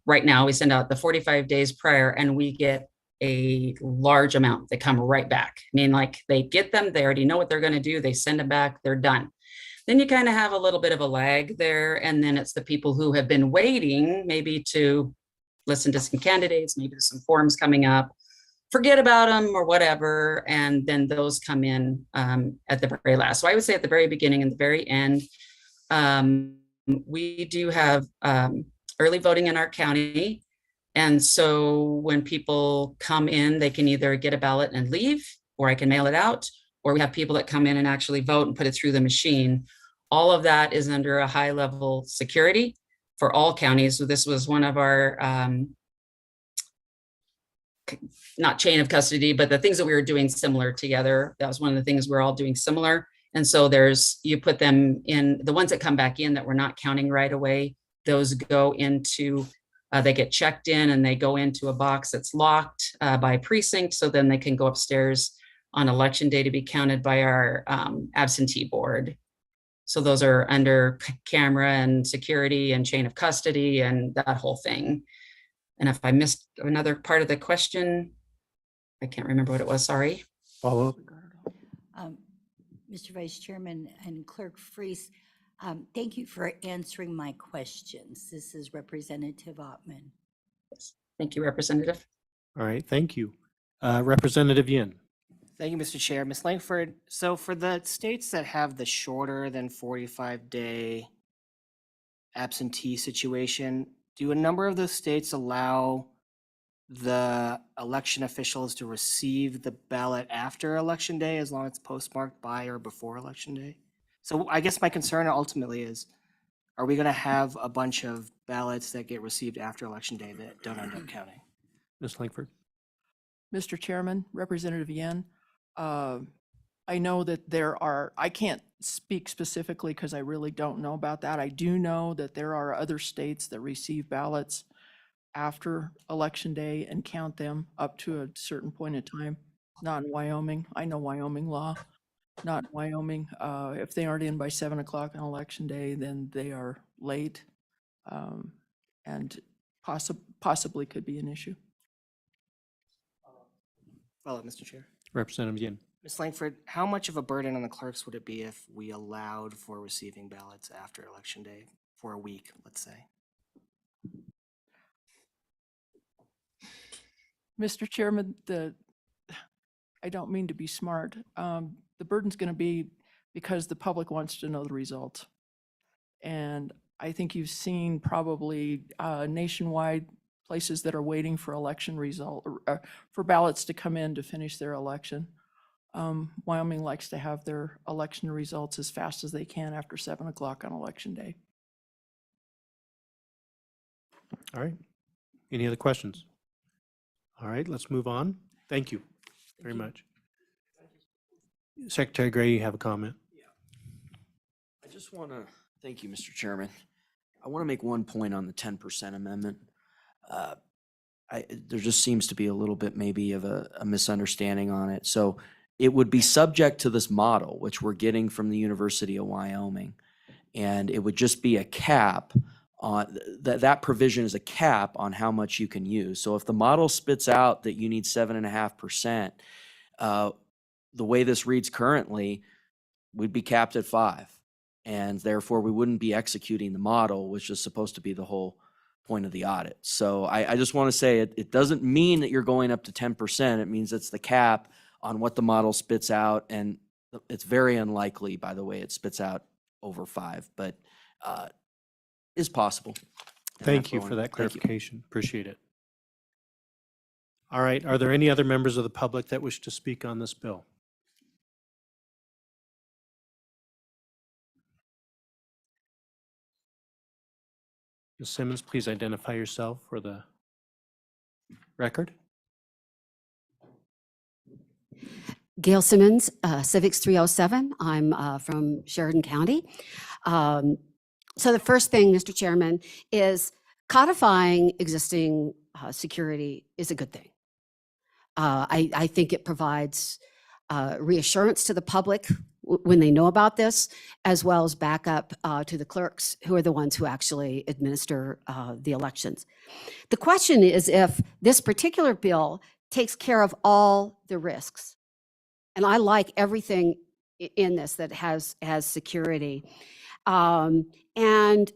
right now, we send out the 45 days prior, and we get a large amount that come right back. I mean, like, they get them, they already know what they're going to do, they send them back, they're done. Then you kind of have a little bit of a lag there, and then it's the people who have been waiting maybe to listen to some candidates, maybe there's some forums coming up, forget about them or whatever, and then those come in at the very last. So I would say at the very beginning and the very end. We do have early voting in our county. And so when people come in, they can either get a ballot and leave, or I can mail it out, or we have people that come in and actually vote and put it through the machine. All of that is under a high level security for all counties. So this was one of our, not chain of custody, but the things that we were doing similar together. That was one of the things we're all doing similar. And so you put them in, the ones that come back in that we're not counting right away, those go into, they get checked in and they go into a box that's locked by precinct. So then they can go upstairs on election day to be counted by our absentee board. So those are under camera and security and chain of custody and that whole thing. And if I missed another part of the question, I can't remember what it was, sorry. Follow up. Mr. Vice Chairman and Clerk Freese, thank you for answering my questions. This is Representative Ottman. Thank you, Representative. All right, thank you. Representative Yin. Thank you, Mr. Chair. Ms. Langford, so for the states that have the shorter than 45-day absentee situation, do a number of those states allow the election officials to receive the ballot after Election Day as long as it's postmarked by or before Election Day? So I guess my concern ultimately is, are we going to have a bunch of ballots that get received after Election Day that don't end up counting? Ms. Langford. Mr. Chairman, Representative Yen, I know that there are, I can't speak specifically because I really don't know about that. I do know that there are other states that receive ballots after Election Day and count them up to a certain point in time. Not in Wyoming. I know Wyoming law. Not in Wyoming. If they aren't in by 7 o'clock on Election Day, then they are late, and possibly could be an issue. Follow up, Mr. Chair. Representative Yin. Ms. Langford, how much of a burden on the clerks would it be if we allowed for receiving ballots after Election Day for a week, let's say? Mr. Chairman, I don't mean to be smart. The burden's going to be because the public wants to know the results. And I think you've seen probably nationwide places that are waiting for election result, for ballots to come in to finish their election. Wyoming likes to have their election results as fast as they can after 7 o'clock on Election Day. All right. Any other questions? All right, let's move on. Thank you very much. Secretary Gray, you have a comment? I just want to, thank you, Mr. Chairman. I want to make one point on the 10% amendment. There just seems to be a little bit maybe of a misunderstanding on it. So it would be subject to this model, which we're getting from the University of Wyoming. And it would just be a cap on, that provision is a cap on how much you can use. So if the model spits out that you need 7.5%, the way this reads currently, we'd be capped at 5. And therefore, we wouldn't be executing the model, which is supposed to be the whole point of the audit. So I just want to say it doesn't mean that you're going up to 10%. It means it's the cap on what the model spits out. And it's very unlikely, by the way, it spits out over 5, but is possible. And Thank that's you what I for wanted- that thank you. clarification. Appreciate it. All right, are there any other members of the public that wish to speak on this bill? Ms. Simmons, please identify yourself for the record. Gail Simmons, Civics 307. I'm from Sheridan County. So the first thing, Mr. Chairman, is codifying existing security is a good thing. I think it provides reassurance to the public when they know about this, as well as backup to the clerks, who are the ones who actually administer the elections. The question is if this particular bill takes care of all the risks. And I like everything in this that has security. And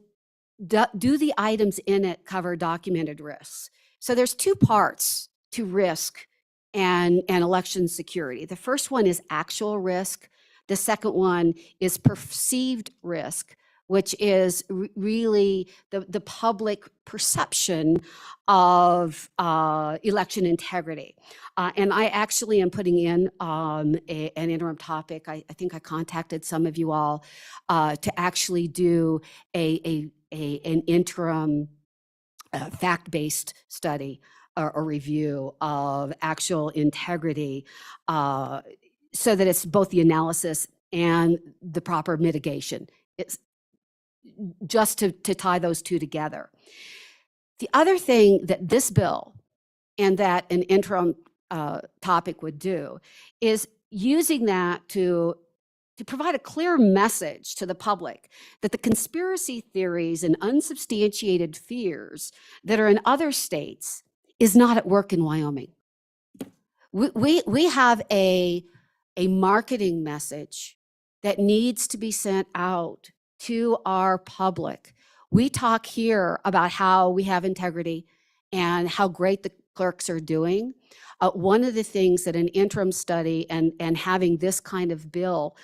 do the items in it cover documented risks? So there's two parts to risk and election security. The first one is actual risk. The second one is perceived risk, which is really the public perception of election integrity. And I actually am putting in an interim topic. I think I contacted some of you all to actually do an interim fact-based study or review of actual integrity so that it's both the analysis and the proper mitigation. It's just to tie those two together. The other thing that this bill and that an interim topic would do is using that to provide a clear message to the public that the conspiracy theories and unsubstantiated fears that are in other states is not at work in Wyoming. We have a marketing message that needs to be sent out to our public. We talk here about how we have integrity and how great the clerks are doing. One of the things that an interim study and having this kind of bill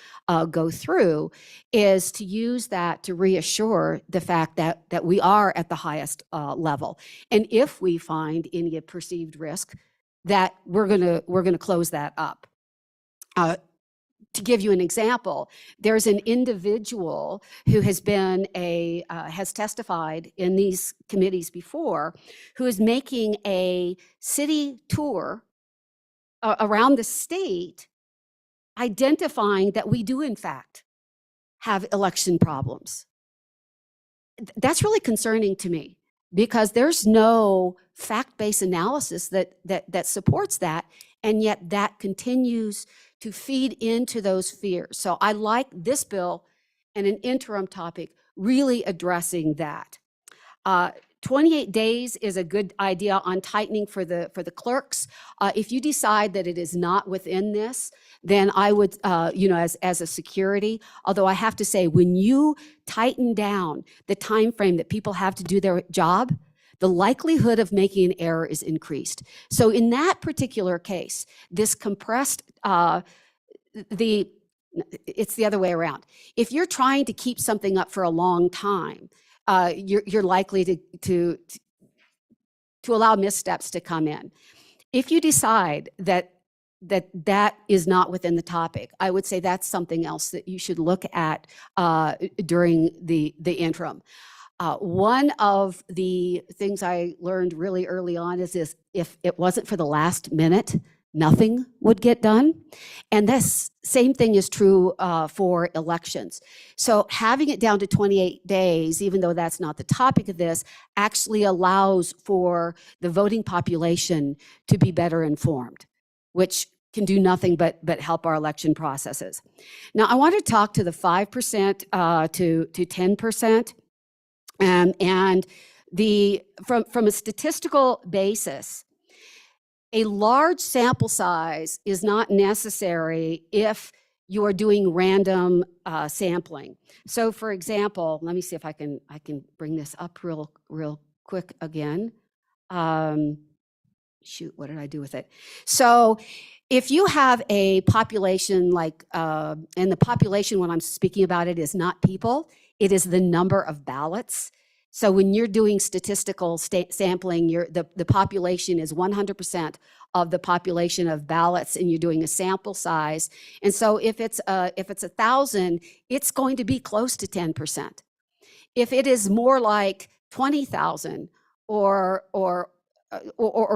go through is to use that to reassure the fact that we are at the highest level. And if we find any perceived risk, that we're gonna close that up. To give you an example, there's an individual who has been has testified in these committees before, who is making a city tour around the state, identifying that we do in fact have election problems. That's really concerning to me because there's no fact-based analysis that supports that, and yet that continues to feed into those fears. So I like this bill and an interim topic really addressing that. 28 days is a good idea on tightening for the clerks. If you decide that it is not within this, then I would, as a security, although I have to say, when you tighten down the time frame that people have to do their job, the likelihood of making an error is increased. So in that particular case, this compressed, it's the other way around. If you're trying to keep something up for a long time, you're likely to allow missteps to come in. If you decide that is not within the topic, I would say that's something else that you should look at during the interim. One of the things I learned really early on is if it wasn't for the last minute, nothing would get done. And this same thing is true for elections. So having it down to 28 days, even though that's not the topic of this, actually allows for the voting population to be better informed, which can do nothing but help our election processes. Now, I want to talk to the 5% to 10%. And from a statistical basis, a large sample size is not necessary if you are doing random sampling. So for example, let me see if I can bring this up real quick again. Shoot, what did I do with it? So if you have a population like, and the population when I'm speaking about it is not people, it is the number of ballots. So when you're doing statistical sampling, the population is 100% of the population of ballots, and you're doing a sample size. And so if it's 1,000, it's going to be close to 10%. If it is more like 20,000 or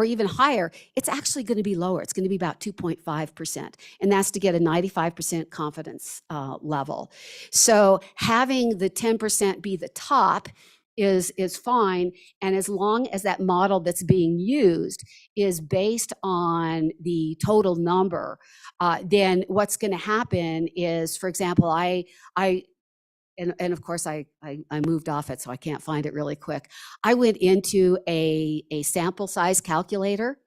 even higher, it's actually going to be lower. It's going to be about 2.5%. And that's to get a 95% confidence level. So having the 10% be the top is fine. And as long as that model that's being used is based on the total number, then what's going to happen is, for example, and of course I moved off it, so I can't find it really quick. I went into a sample size calculator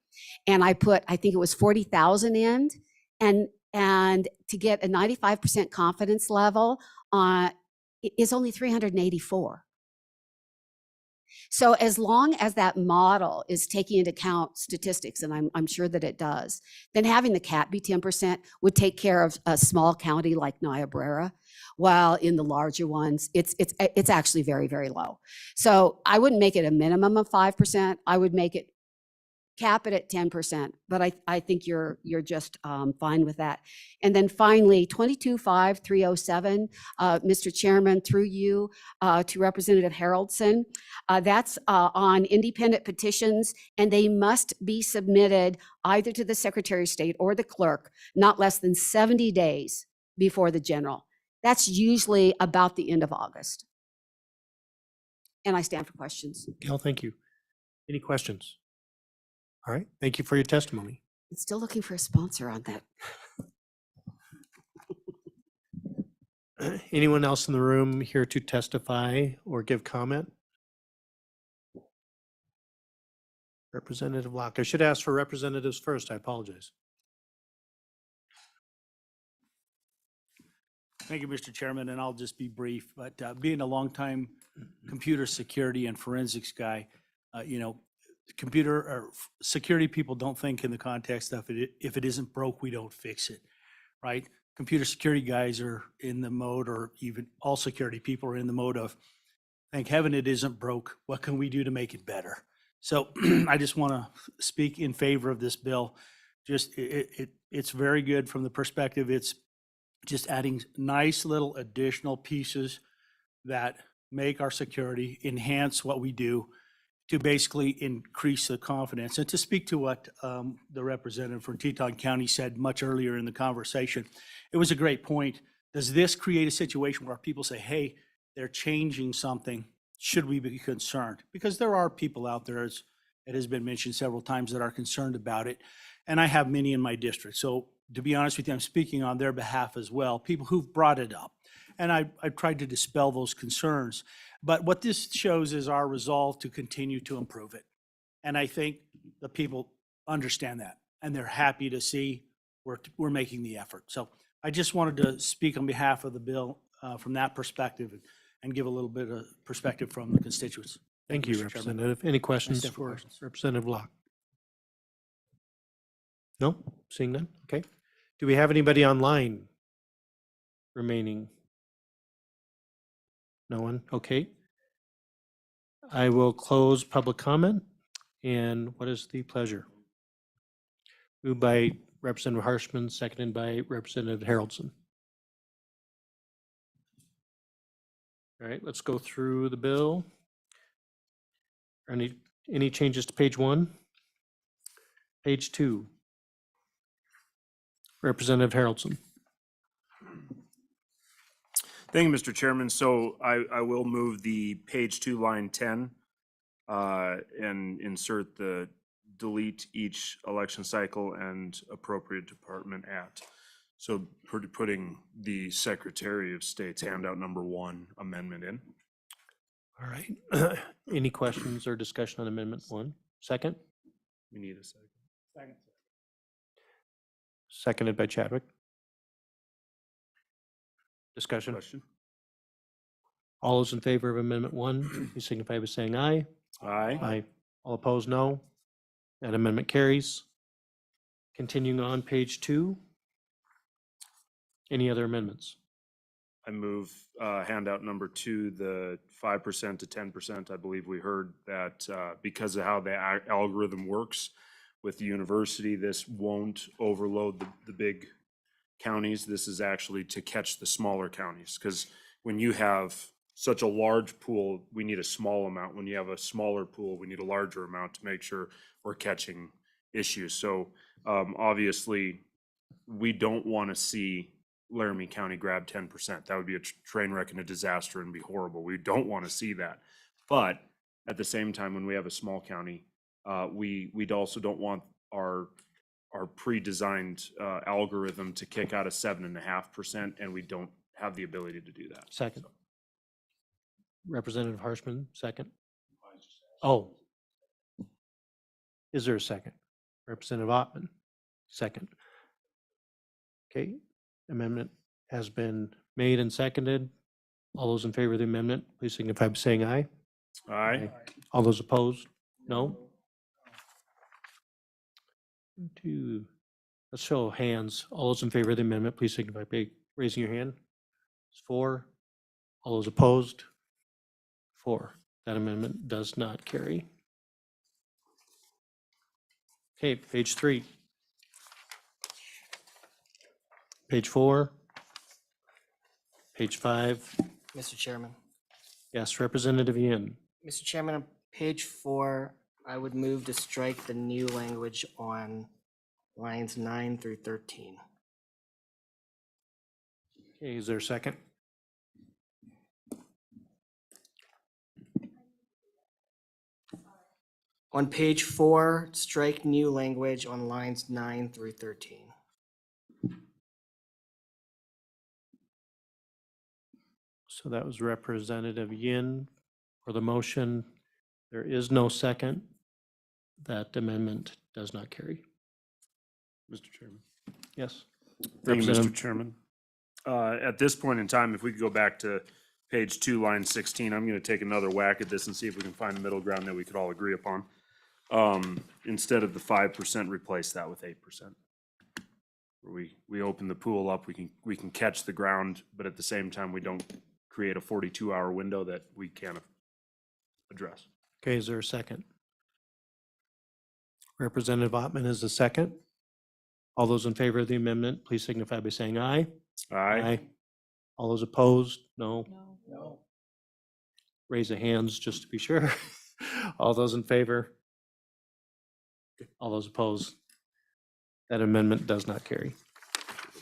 and I put, I think it was 40,000 in, and to get a 95% confidence level is only 384. So as long as that model is taking into account statistics, and I'm sure that it does, then having the cap be 10% would take care of a small county like Niobrara, while in the larger ones, it's actually very, very low. So I wouldn't make it a minimum of 5%. I would make it cap it at 10%, but I think you're just fine with that. And then finally, 225307, Mr. Chairman, through you to Representative Haroldson, that's on independent petitions, and they must be submitted either to the Secretary of State or the clerk not less than 70 days before the general. That's usually about the end of August. And I stand for questions. Gail, thank you. Any questions? All right, thank you for your testimony. I'm still looking for a sponsor on that. Anyone else in the room here to testify or give comment? Representative Locke. I should ask for representatives first. I apologize. Thank you, Mr. Chairman, and I'll just be brief, but being a longtime computer security and forensics guy, computer or security people don't think in the context of it, if it isn't broke, we don't fix it, right? Computer security guys are in the mode, or even all security people are in the mode of, thank heaven it isn't broke. What can we do to make it better? So I just want to speak in favor of this bill. Just it's very good from the perspective. It's just adding nice little additional pieces that make our security, enhance what we do to basically increase the confidence. And to speak to what the representative from Teton County said much earlier in the conversation, it was a great point. Does this create a situation where people say, hey, they're changing something? Should we be concerned? Because there are people out there, as it has been mentioned several times, that are concerned about it. And I have many in my district. So to be honest with you, I'm speaking on their behalf as well, people who've brought it up. And I've tried to dispel those concerns. But what this shows is our resolve to continue to improve it. And I think the people understand that, and they're happy to see we're making the effort. So I just wanted to speak on behalf of the bill from that perspective and give a little bit of perspective from the constituents. Thank you, Mr. Chairman. Representative. Any questions stand for for questions. Representative Locke? No? Seeing none? Okay. Do we have anybody online remaining? No one? Okay. I will close public comment. And what is the pleasure? Moved by Representative Harshman, seconded by Representative Haroldson. All right, let's go through the bill. Any changes to page 1? Page 2. Representative Haroldson. Thank you, Mr. Chairman. So I will move the page 2, line 10, and insert the delete each election cycle and appropriate department at. So putting the Secretary of State's handout number 1 amendment in. All right. Any questions or discussion on Amendment 1? Second? We need a second. Seconded by Chadwick. Discussion? Question? All those in favor of Amendment 1, please signify by saying aye. Aye. Aye. All opposed, no. That amendment carries. Continuing on page 2. Any other amendments? I move handout number 2, the 5% to 10%. I believe we heard that because of how the algorithm works with the university, this won't overload the big counties. This is actually to catch the smaller counties, because when you have such a large pool, we need a small amount. When you have a smaller pool, we need a larger amount to make sure we're catching issues. So obviously, we don't want to see Laramie County grab 10%. That would be a train wreck and a disaster and be horrible. We don't want to see that. But at the same time, when we have a small county, we also don't want our pre-designed algorithm to kick out a 7.5%, and we don't have the ability to do that. Second. Representative Harshman, second. Oh. Is there a second? Representative Ottman, second. Okay, amendment has been made and seconded. All those in favor of the amendment, please signify by saying aye. Aye. All those opposed? No? 2. Let's show of hands. All those in favor of the amendment, please signify by raising your hand. It's 4. All those opposed? 4. That amendment does not carry. Okay, page 3. Page 4. Page 5. Mr. Chairman. Yes, Representative Yin. Mr. Chairman, on page 4, I would move to strike the new language on lines 9 through 13. Okay, is there a second? On page 4, strike new language on lines 9 through 13. So that was Representative Yin for the motion. There is no second. That amendment does not carry. Mr. Chairman. Yes. Thank you, Mr. Representative- Chairman. At this point in time, if we could go back to page 2, line 16, I'm going to take another whack at this and see if we can find a middle ground that we could all agree upon. Instead of the 5%, replace that with 8%. We open the pool up, we can catch the ground, but at the same time, we don't create a 42-hour window that we can't address. Okay, is there a second? Representative Ottman is the second. All those in favor of the amendment, please signify by saying aye. Aye. All those opposed? No. No. Raise the hands just to be sure. All those in favor? All those opposed? That amendment does not carry.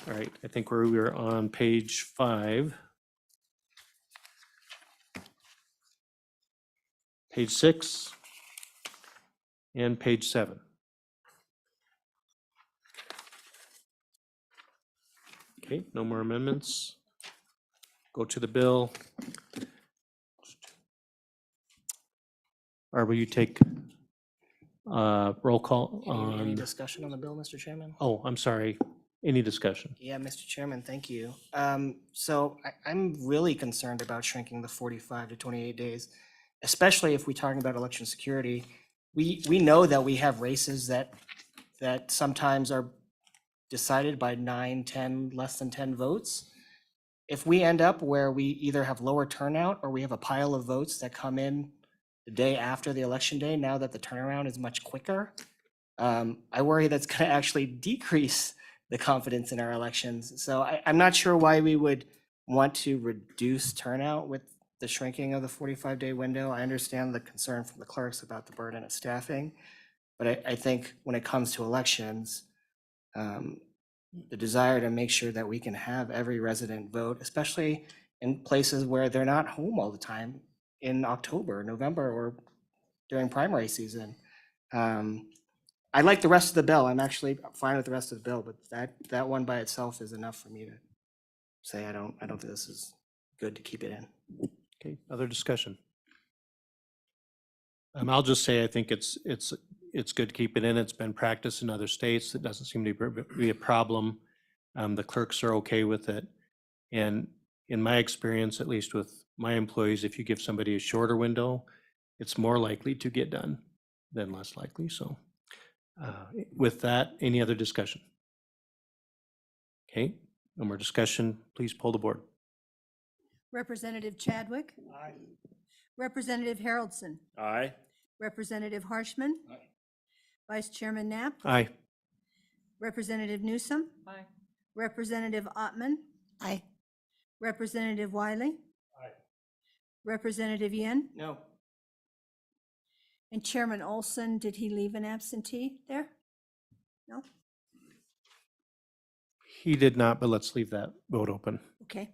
All right, I think we're on page 5. Page 6 and page 7. Okay, no more amendments. Go to the bill. Or will you take roll call Any on, discussion on the bill, Mr. Chairman? oh, I'm sorry, any discussion? Yeah, Mr. Chairman, thank you. So I'm really concerned about shrinking the 45 to 28 days, especially if we're talking about election security. We know that we have races that sometimes are decided by 9, 10, less than 10 votes. If we end up where we either have lower turnout or we have a pile of votes that come in the day after the election day, now that the turnaround is much quicker, I worry that's going to actually decrease the confidence in our elections. So I'm not sure why we would want to reduce turnout with the shrinking of the 45-day window. I understand the concern from the clerks about the burden of staffing. But I think when it comes to elections, the desire to make sure that we can have every resident vote, especially in places where they're not home all the time in October, November, or during primary season. I like the rest of the bill. I'm actually fine with the rest of the bill, but that one by itself is enough for me to say I don't think this is good to keep it in. Okay, other discussion? I'll just say I think it's good to keep it in. It's been practiced in other states. It doesn't seem to be a problem. The clerks are okay with it. And in my experience, at least with my employees, if you give somebody a shorter window, it's more likely to get done than less likely. So with that, any other discussion? Okay, no more discussion. Please poll the board. Representative Chadwick? Aye. Representative Haroldson? Aye. Representative Harshman? Aye. Vice Chairman Knapp? Aye. Representative Newsom? Aye. Representative Ottman? Aye. Representative Wiley? Aye. Representative Yen? No. And Chairman Olson, did he leave an absentee there? No? He did not, but let's leave that vote open. Okay.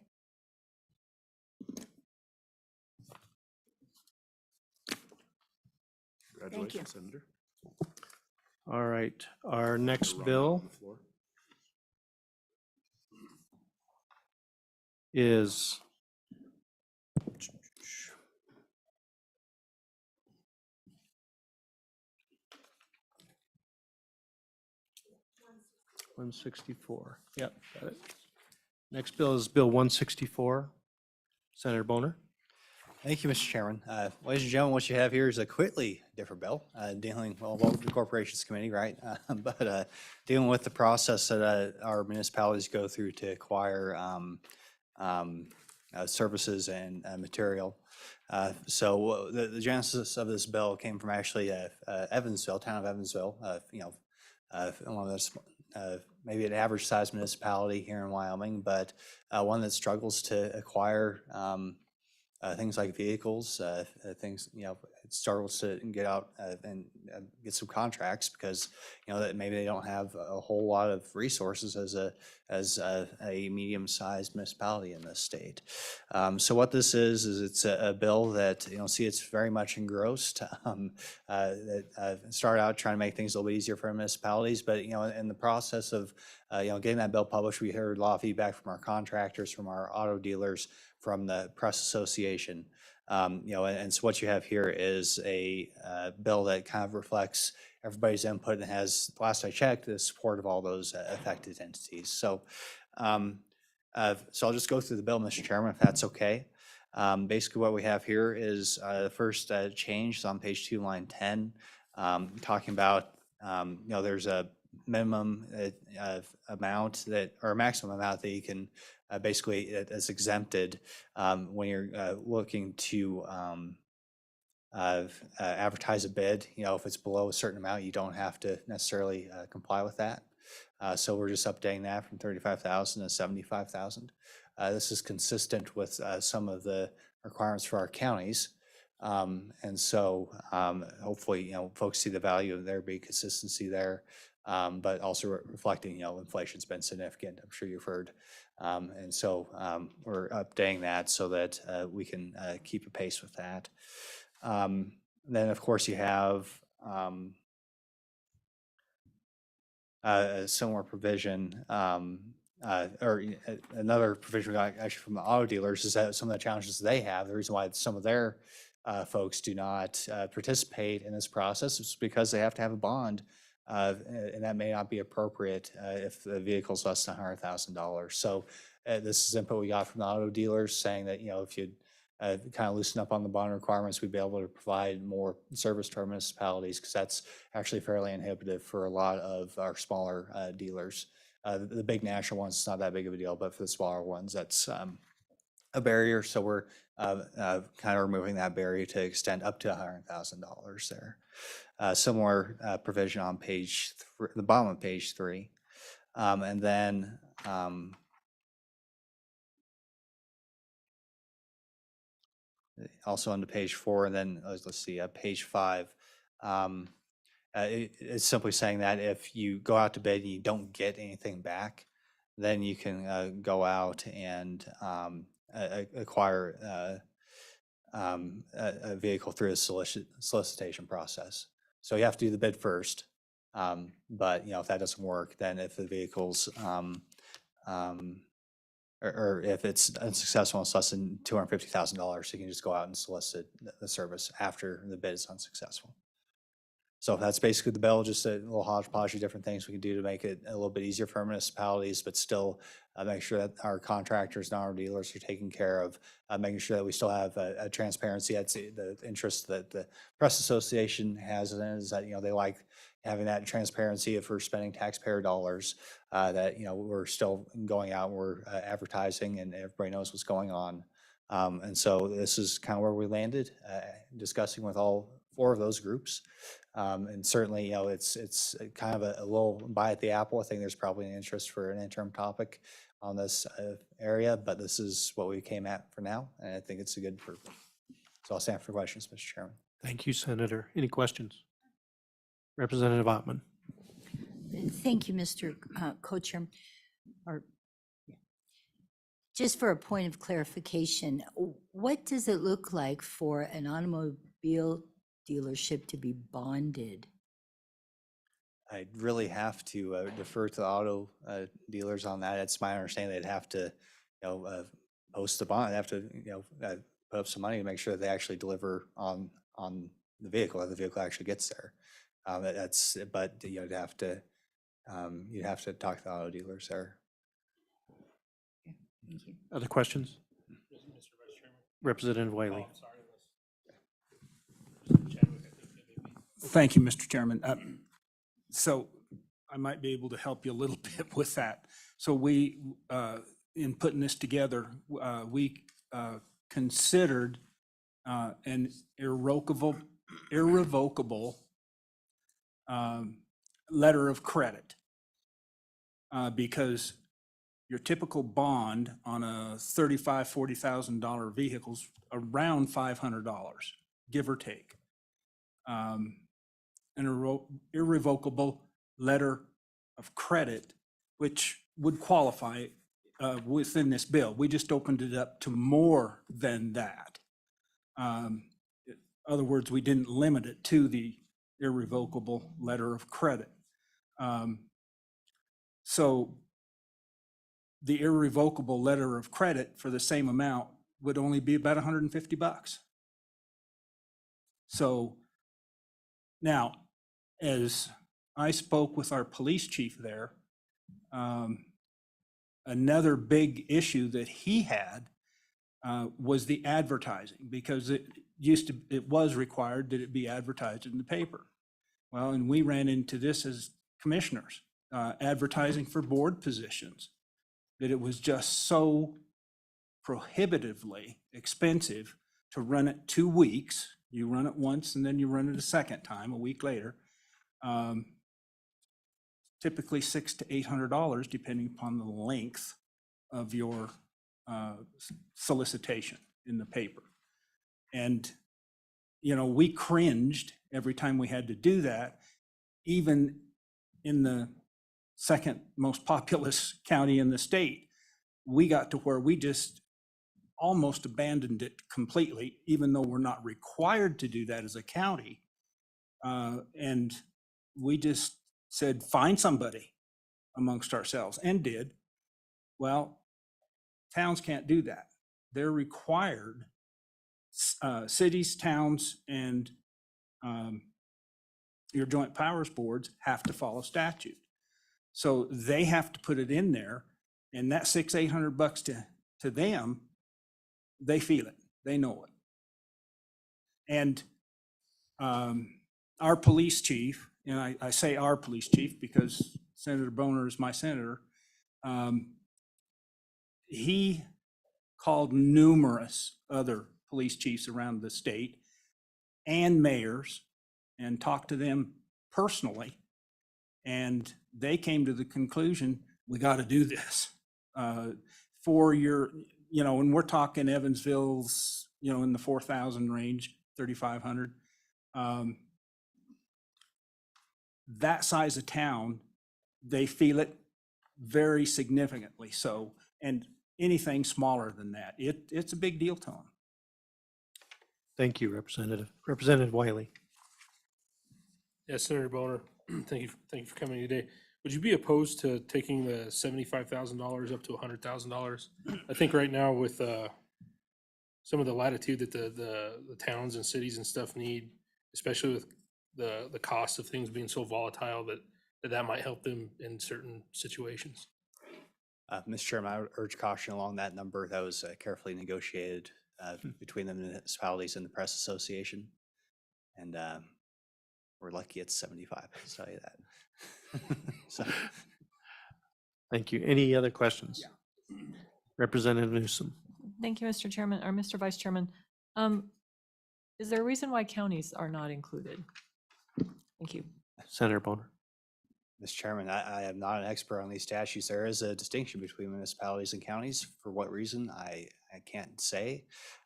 Congratulations, Senator. All right, our next Run bill on the floor. is $164. Yep, got it. Next bill is Bill 164. Senator Boner. Thank you, Mr. Chairman. Ladies and gentlemen, what you have here is a completely different bill, dealing, well, with the Corporations Committee, right? But dealing with the process that our municipalities go through to acquire services and material. So the genesis of this bill came from actually Evansville, town of Evansville, one of those, maybe an average sized municipality here in Wyoming, but one that struggles to acquire things like vehicles, things, it struggles to get out and get some contracts because, that maybe they don't have a whole lot of resources as a medium-sized municipality in this state. So what this is it's a bill that, see, it's very much engrossed. That started out trying to make things a little bit easier for municipalities, but, in the process of, getting that bill published, we heard a lot of feedback from our contractors, from our auto dealers, from the press association. And so what you have here is a bill that kind of reflects everybody's input and has, last I checked, the support of all those affected entities. So I'll just go through the bill, Mr. Chairman, if that's okay. Basically what we have here is the first change is on page 2, line 10, talking about, there's a minimum amount that, or a maximum amount that you can basically is exempted when you're looking to advertise a bid. If it's below a certain amount, you don't have to necessarily comply with that. So we're just updating that from 35,000 to 75,000. This is consistent with some of the requirements for our counties. And so hopefully, folks see the value of there being consistency there. But also reflecting, inflation's been significant, I'm sure you've heard. And so we're updating that so that we can keep a pace with that. Then, of course, you have a similar provision, or another provision we got actually from the auto dealers is that some of the challenges they have, the reason why some of their folks do not participate in this process is because they have to have a bond. And that may not be appropriate if the vehicle's less than $100,000. So this is input we got from the auto dealers saying that, if you'd kind of loosen up on the bond requirements, we'd be able to provide more service to our municipalities because that's actually fairly inhibitive for a lot of our smaller dealers. The big national ones, it's not that big of a deal, but for the smaller ones, that's a barrier. So we're kind of removing that barrier to extend up to $100,000 there. Similar provision on the bottom of page 3. And then also on to page 4, and then let's see, page 5. It's simply saying that if you go out to bid and you don't get anything back, then you can go out and acquire a vehicle through a solicitation process. So you have to do the bid first. But if that doesn't work, then if the vehicle's or if it's unsuccessful, it's less than $250,000, you can just go out and solicit the service after the bid is unsuccessful. So that's basically the bill, just a little hodgepodge of different things we can do to make it a little bit easier for municipalities, but still make sure that our contractors and our dealers are taken care of, making sure that we still have a transparency. That's the interest that the Press Association has in it, is that, they like having that transparency if we're spending taxpayer dollars, that, we're still going out, we're advertising, and everybody knows what's going on. And so this is kind of where we landed, discussing with all 4 of those groups. And certainly, it's kind of a little bite at the apple. I think there's probably an interest for an interim topic on this area, but this is what we came at for now, and I think it's a good purpose. So I'll stand for questions, Mr. Chairman. Thank you, Senator. Any questions? Representative Ottman. Thank you, Mr. Co-Chair. Just for a point of clarification, what does it look like for an automobile dealership to be bonded? I'd really have to defer to the auto dealers on that. It's my understanding they'd have to, post the bond. They'd have to, put up some money to make sure that they actually deliver on the vehicle, that the vehicle actually gets there. But you'd have to talk to the auto dealers there. Thank you. Other questions? Representative Wiley. Thank you, Mr. Chairman. So I might be able to help you a little bit with that. So we, in putting this together, we considered an irrevocable letter of credit, because your typical bond on a $35,000, $40,000 vehicle's around $500, give or take. An irrevocable letter of credit, which would qualify within this bill. We just opened it up to more than that. In other words, we didn't limit it to the irrevocable letter of credit. So the irrevocable letter of credit for the same amount would only be about $150. So now, as I spoke with our police chief there, another big issue that he had was the advertising, because it was required that it be advertised in the paper. Well, and we ran into this as commissioners, advertising for board positions, that it was just so prohibitively expensive to run it 2 weeks. You run it once and then you run it a second time a week later. Typically $600 to $800, depending upon the length of your solicitation in the paper. And, we cringed every time we had to do that, even in the second most populous county in the state. We got to where we just almost abandoned it completely, even though we're not required to do that as a county. And we just said, find somebody amongst ourselves, and did. Well, towns can't do that. They're required, cities, towns, and your joint powers boards have to follow statute. So they have to put it in there, and that $600-800 to them, they feel it, they know it. And our police chief, and I say our police chief because Senator Boner is my senator, he called numerous other police chiefs around the state and mayors and talked to them personally. And they came to the conclusion, we got to do this. For your, and we're talking Evansville's, in the 4,000 range, 3,500. That size of town, they feel it very significantly. So, and anything smaller than that, it's a big deal to them. Thank you, Representative. Representative Wiley. Yeah, Senator Boner, thank you for coming today. Would you be opposed to taking the $75,000 up to $100,000? I think right now with some of the latitude that the towns and cities and stuff need, especially with the cost of things being so volatile, that might help them in certain situations. Mr. Chairman, I would urge caution along that number. That was carefully negotiated between the municipalities and the Press Association. And we're lucky it's 75, I'll tell you that. So, Thank you. Any other questions? Representative Newsom. Thank you, Mr. Chairman, or Mr. Vice Chairman. Is there a reason why counties are not included? Thank you. Senator Boner. Mr. Chairman, I am not an expert on these statutes. There is a distinction between municipalities and counties. For what reason, I can't say.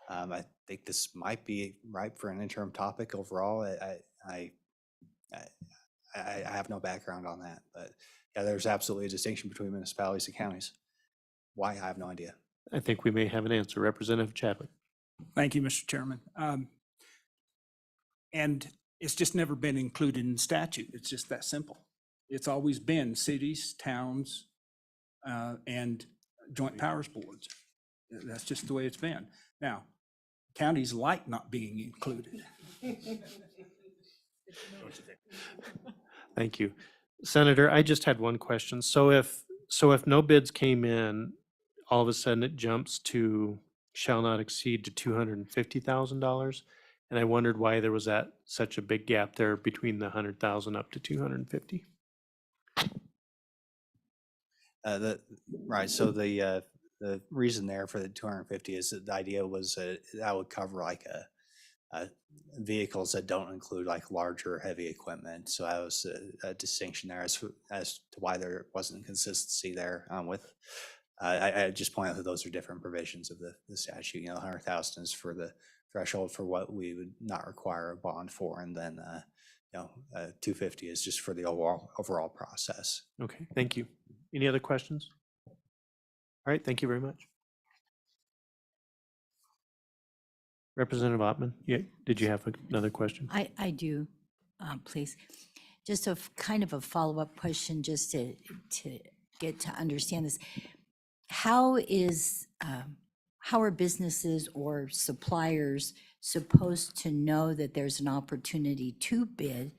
I think this might be ripe for an interim topic overall. I have no background on that, but yeah, there's absolutely a distinction between municipalities and counties. Why, I have no idea. I think we may have an answer. Representative Chadwick. Thank you, Mr. Chairman. And it's just never been included in statute. It's just that simple. It's always been cities, towns, and joint powers boards. That's just the way it's been. Now, counties like not being included. Thank you. Senator, I just had one question. So if no bids came in, all of a sudden it jumps to shall not exceed to $250,000. And I wondered why there was such a big gap there between the 100,000 up to 250. Right. So the reason there for the 250 is that the idea was that would cover like vehicles that don't include like larger heavy equipment. So that was a distinction there as to why there wasn't consistency there with. I just point out that those are different provisions of the statute. 100,000 is for the threshold for what we would not require a bond for, and then 250 is just for the overall process. Okay, thank you. Any other questions? All right, thank you very much. Representative Ottman, did you have another question? I do, please. Just kind of a follow-up question, just to get to understand this. How are businesses or suppliers supposed to know that there's an opportunity to bid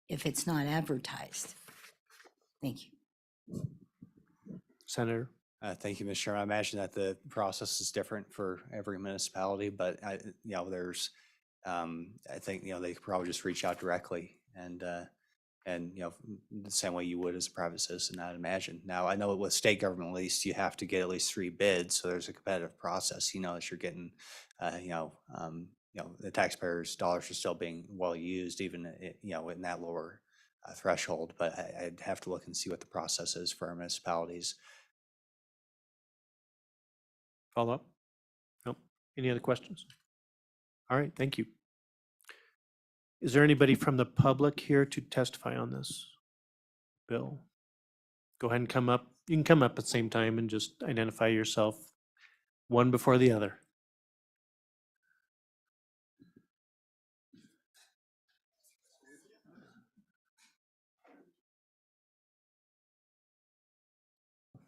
if it's not advertised? Thank you. Senator. Thank you, Mr. Chairman. I imagine that the process is different for every municipality, but there's, I think, they could probably just reach out directly and the same way you would as a private citizen, I'd imagine. Now, I know with state government, at least, you have to get at least 3 bids, so there's a competitive process. That you're getting, the taxpayers' dollars are still being well used, even in that lower threshold. But I'd have to look and see what the process is for our municipalities. Follow up? Nope. Any other questions? All right, thank you. Is there anybody from the public here to testify on this bill? Go ahead and come up. You can come up at the same time and just identify yourself, one before the other.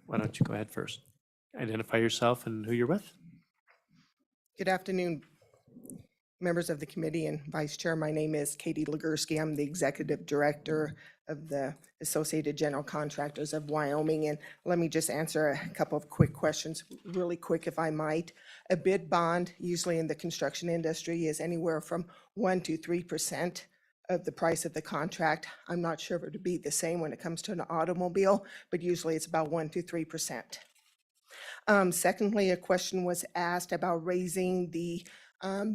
Why don't you go ahead first? Identify yourself and who you're with. Good afternoon, members of the committee and Vice Chair. My name is Katie Legursky. I'm the Executive Director of the Associated General Contractors of Wyoming. And let me just answer a couple of quick questions, really quick if I might. A bid bond, usually in the construction industry, is anywhere from 1% to 3% of the price of the contract. I'm not sure if it would be the same when it comes to an automobile, but usually it's about 1% to 3%. Secondly, a question was asked about raising the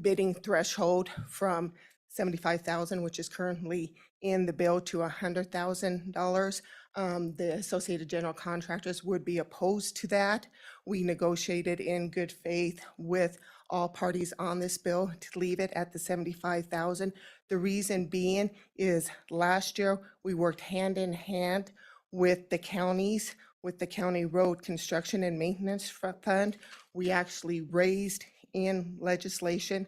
bidding threshold from $75,000, which is currently in the bill, to $100,000. The Associated General Contractors would be opposed to that. We negotiated in good faith with all parties on this bill to leave it at the 75,000. The reason being is last year we worked hand in hand with the counties, with the County Road Construction and Maintenance Fund. We actually raised in legislation,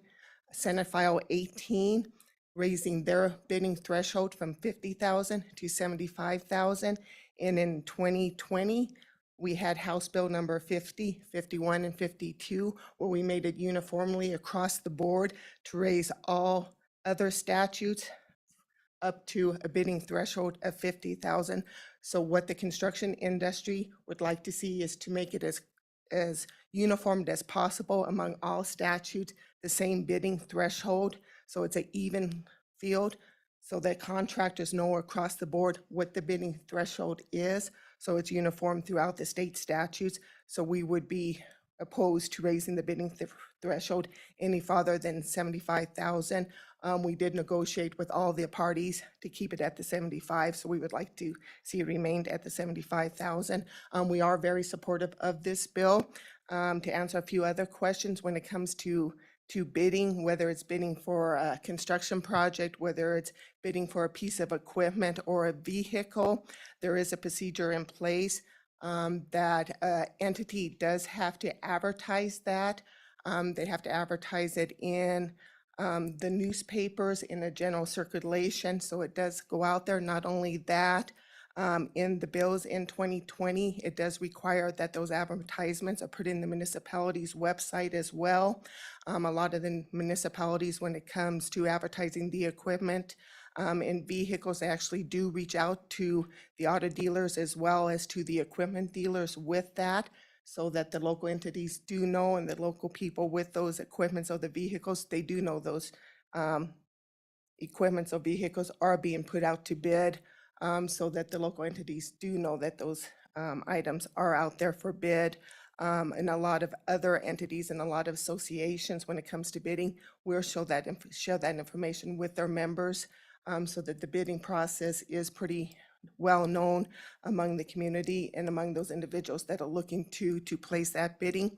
Senate File 18, raising their bidding threshold from 50,000 to 75,000. And in 2020, we had House Bill number 50, 51, and 52, where we made it uniformly across the board to raise all other statutes up to a bidding threshold of 50,000. So what the construction industry would like to see is to make it as uniformed as possible among all statutes, the same bidding threshold. So it's an even field so that contractors know across the board what the bidding threshold is. So it's uniform throughout the state statutes. So we would be opposed to raising the bidding threshold any farther than 75,000. We did negotiate with all the parties to keep it at the 75, so we would like to see it remained at the 75,000. We are very supportive of this bill. To answer a few other questions, when it comes to bidding, whether it's bidding for a construction project, whether it's bidding for a piece of equipment or a vehicle, there is a procedure in place that entity does have to advertise that. They have to advertise it in the newspapers in a general circulation, so it does go out there. Not only that, in the bills in 2020, it does require that those advertisements are put in the municipality's website as well. A lot of the municipalities, when it comes to advertising the equipment and vehicles, they actually do reach out to the auto dealers as well as to the equipment dealers with that, so that the local entities do know, and the local people with those equipments or the vehicles, they do know those equipments or vehicles are being put out to bid, so that the local entities do know that those items are out there for bid. And a lot of other entities and a lot of associations, when it comes to bidding, will share that information with their members, so that the bidding process is pretty well known among the community and among those individuals that are looking to place that bidding.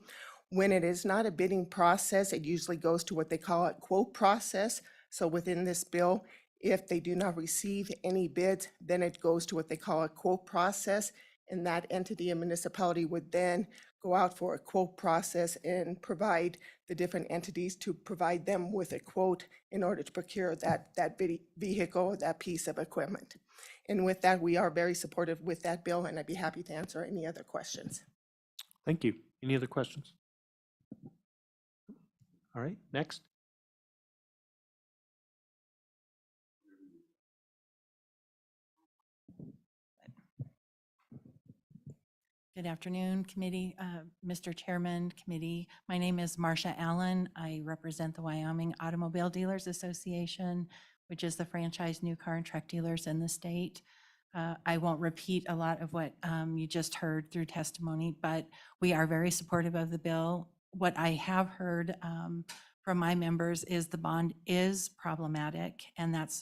When it is not a bidding process, it usually goes to what they call a quote process. So within this bill, if they do not receive any bids, then it goes to what they call a quote process. And that entity and municipality would then go out for a quote process and provide the different entities to provide them with a quote in order to procure that vehicle or that piece of equipment. And with that, we are very supportive with that bill, and I'd be happy to answer any other questions. Thank you. Any other questions? All right, next. Good afternoon, committee, Mr. Chairman, committee. My name is Marcia Allen. I represent the Wyoming Automobile Dealers Association, which is the franchise new car and truck dealers in the state. I won't repeat a lot of what you just heard through testimony, but we are very supportive of the bill. What I have heard from my members is the bond is problematic, and that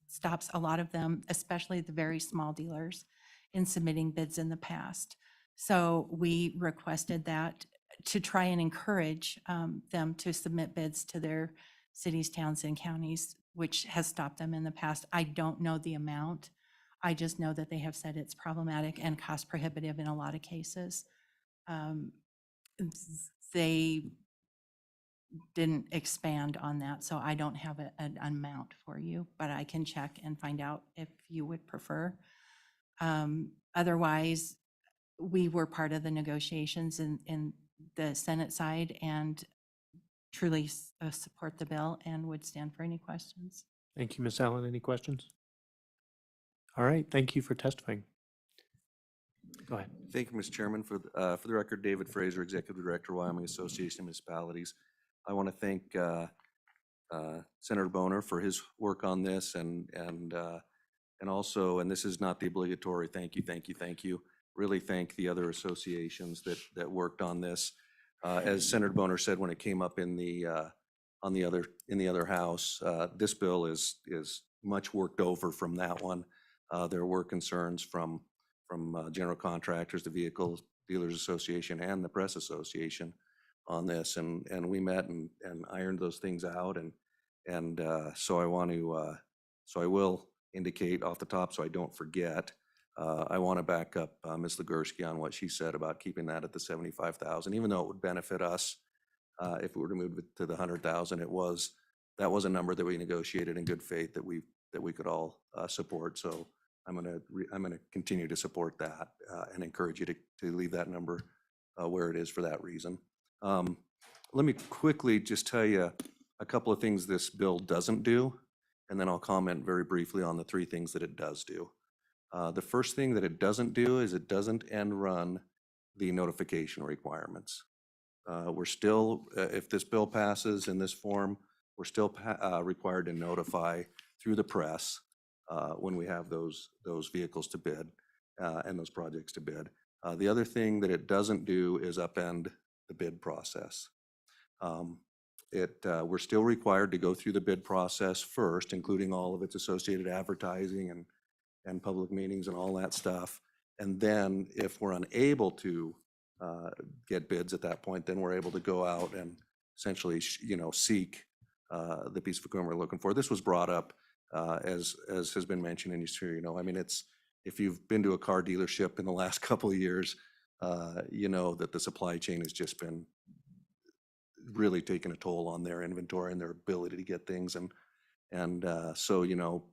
stops a lot of them, especially the very small dealers, in submitting bids in the past. So we requested that to try and encourage them to submit bids to their cities, towns, and counties, which has stopped them in the past. I don't know the amount. I just know that they have said it's problematic and cost prohibitive in a lot of cases. They didn't expand on that, so I don't have an amount for you, but I can check and find out if you would prefer. Otherwise, we were part of the negotiations in the Senate side and truly support the bill and would stand for any questions. Thank you, Ms. Allen. Any questions? All right, thank you for testifying. Go ahead. Thank you, Mr. Chairman. For the record, David Fraser, Executive Director, Wyoming Association of Municipalities. I want to thank Senator Boner for his work on this, and also, and this is not the obligatory thank you, really thank the other associations that worked on this. As Senator Boner said, when it came up in the other house, this bill is much worked over from that one. There were concerns from general contractors, the Vehicle Dealers Association, and the Press Association on this, and we met and ironed those things out, and so I will indicate off the top so I don't forget. I want to back up Ms. Legursky on what she said about keeping that at the 75,000, even though it would benefit us if we were to move it to the 100,000. That was a number that we negotiated in good faith that we could all support. So I'm gonna continue to support that and encourage you to leave that number where it is for that reason. Let me quickly just tell you a couple of things this bill doesn't do, and then I'll comment very briefly on the three things that it does do. The first thing that it doesn't do is it doesn't end run the notification requirements. We're still, if this bill passes in this form, we're still required to notify through the press when we have those vehicles to bid and those projects to bid. The other thing that it doesn't do is upend the bid process. We're still required to go through the bid process first, including all of its associated advertising and public meetings and all that stuff. And then if we're unable to get bids at that point, then we're able to go out and essentially, seek the piece of equipment we're looking for. This was brought up as has been mentioned in history. I mean, if you've been to a car dealership in the last couple of years, you know that the supply chain has just been really taking a toll on their inventory and their ability to get things. And so,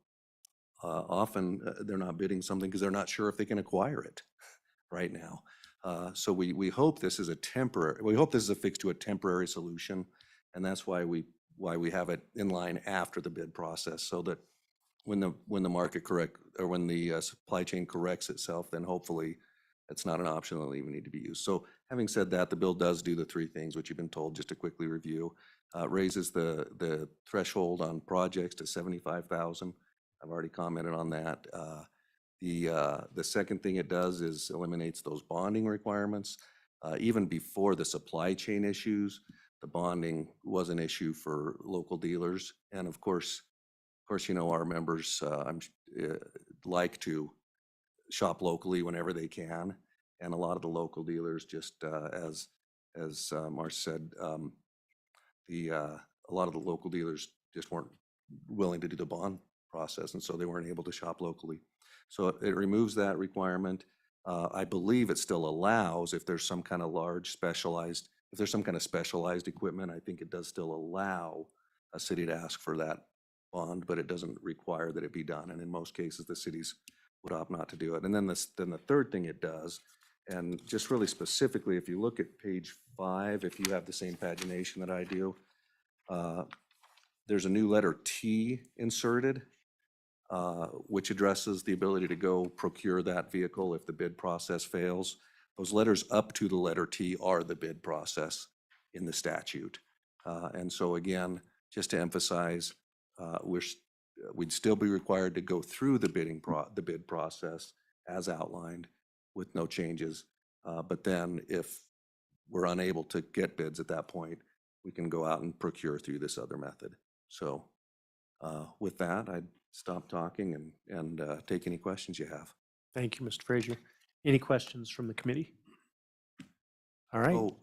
often they're not bidding something because they're not sure if they can acquire it right now. So we hope this is a fix to a temporary solution, and that's why we have it in line after the bid process, so that when the market when the supply chain corrects itself, then hopefully it's not an option that'll even need to be used. So having said that, the bill does do the three things which you've been told. Just to quickly review, raises the threshold on projects to 75,000. I've already commented on that. The second thing it does is eliminates those bonding requirements. Even before the supply chain issues, the bonding was an issue for local dealers. And of course, our members like to shop locally whenever they can. And a lot of the local dealers, just as Marsh said, a lot of the local dealers just weren't willing to do the bond process, and so they weren't able to shop locally. So it removes that requirement. I believe it still allows, if there's some kind of specialized equipment, I think it does still allow a city to ask for that bond, but it doesn't require that it be done. And in most cases, the cities would opt not to do it. And then the third thing it does, and just really specifically, if you look at page 5, if you have the same pagination that I do, there's a new letter T inserted, which addresses the ability to go procure that vehicle if the bid process fails. Those letters up to the letter T are the bid process in the statute. And so again, just to emphasize, we'd still be required to go through the bid process as outlined with no changes. But then if we're unable to get bids at that point, we can go out and procure through this other method. So with that, I'd stop talking and take any questions you have. Thank you, Mr. Frazier. Any questions from the committee? All right. Oh,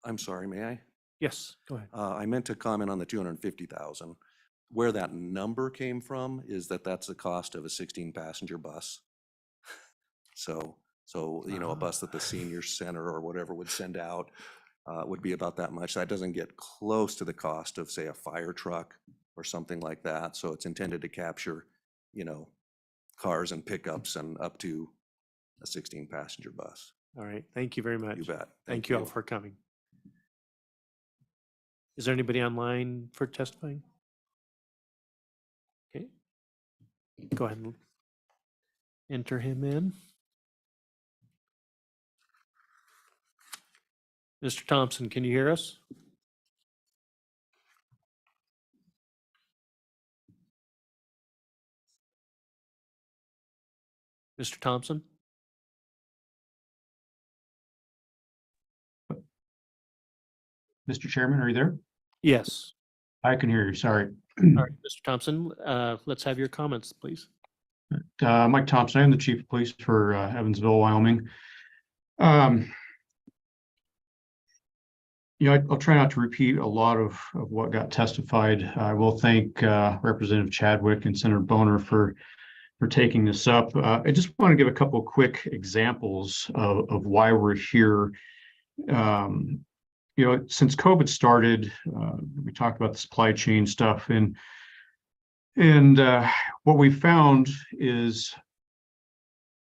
I'm sorry, may I? Yes, go ahead. I meant to comment on the 250,000. Where that number came from is that's the cost of a 16-passenger bus. So a bus that the senior center or whatever would send out would be about that much. That doesn't get close to the cost of, say, a fire truck or something like that. So it's intended to capture, cars and pickups and up to a 16-passenger bus. All right. Thank you very much. You bet. Thank you all for coming. Is there anybody online for testifying? Okay. Go ahead and enter him in. Mr. Thompson, can you hear us? Mr. Thompson? Mr. Chairman, are you there? Yes. I can hear you, sorry. All right, Mr. Thompson, let's have your comments, please. Mike Thompson, I'm the chief of police for Evansville, Wyoming. I'll try not to repeat a lot of what got testified. I will thank Representative Chadwick and Senator Boner for taking this up. I just want to give a couple quick examples of why we're here. Since COVID started, we talked about the supply chain stuff, and what we found is,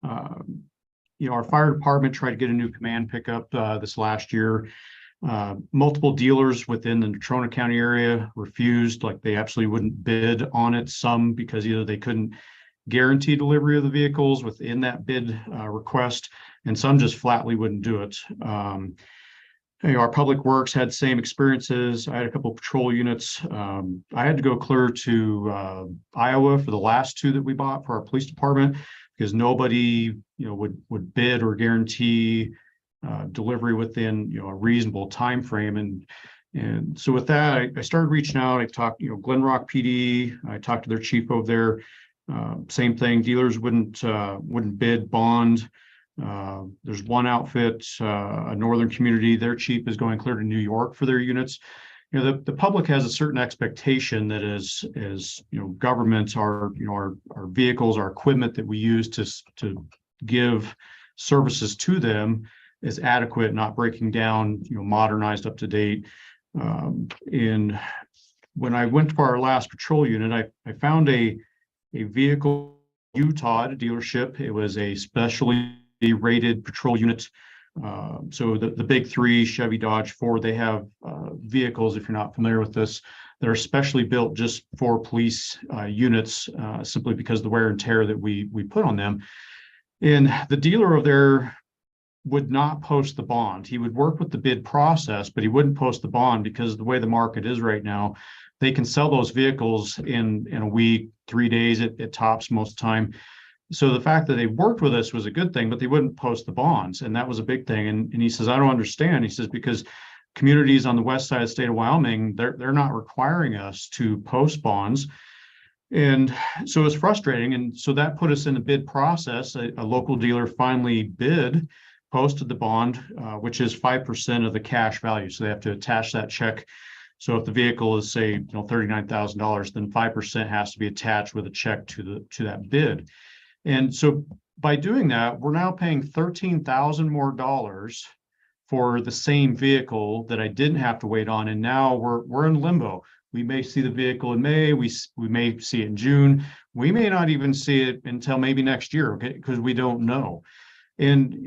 our fire department tried to get a new command pickup this last year. Multiple dealers within the Natrona County area refused, like they absolutely wouldn't bid on it. Some because either they couldn't guarantee delivery of the vehicles within that bid request, and some just flatly wouldn't do it. Our public works had same experiences. I had a couple of patrol units. I had to go clear to Iowa for the last two that we bought for our police department because nobody, would bid or guarantee delivery within, a reasonable time frame. And so with that, I started reaching out. I talked, Glen Rock PD. I talked to their chief over there. Same thing. Dealers wouldn't bid bond. There's one outfit, a northern community, their chief is going clear to New York for their units. The public has a certain expectation that as governments, our vehicles, our equipment that we use to give services to them is adequate, not breaking down, modernized, up to date. And when I went to our last patrol unit, I found a vehicle in Utah at a dealership. It was a specially rated patrol unit. So the big three, Chevy, Dodge, Ford, they have vehicles, if you're not familiar with this, that are specially built just for police units, simply because of the wear and tear that we put on them. And the dealer over there would not post the bond. He would work with the bid process, but he wouldn't post the bond because the way the market is right now, they can sell those vehicles in a week, 3 days at tops most of the time. So the fact that they worked with us was a good thing, but they wouldn't post the bonds. And that was a big thing. And he says, I don't understand. He says, because communities on the west side of the state of Wyoming, they're not requiring us to post bonds. And so it's frustrating. And so that put us in the bid process. A local dealer finally posted the bond, which is 5% of the cash value. So they have to attach that check. So if the vehicle is, say, $39,000, then 5% has to be attached with a check to that bid. And so by doing that, we're now paying $13,000 more for the same vehicle that I didn't have to wait on. And now we're in limbo. We may see the vehicle in May, we may see it in June. We may not even see it until maybe next year, okay, because we don't know. And,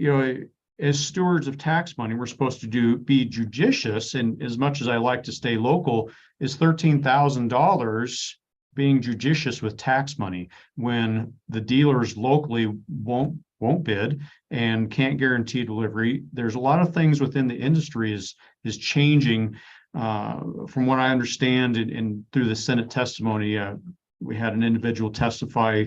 as stewards of tax money, we're supposed to be judicious. And as much as I like to stay local, is $13,000 being judicious with tax money when the dealers locally won't bid and can't guarantee delivery? There's a lot of things within the industry is changing. From what I understand, and through the Senate testimony, we had an individual testify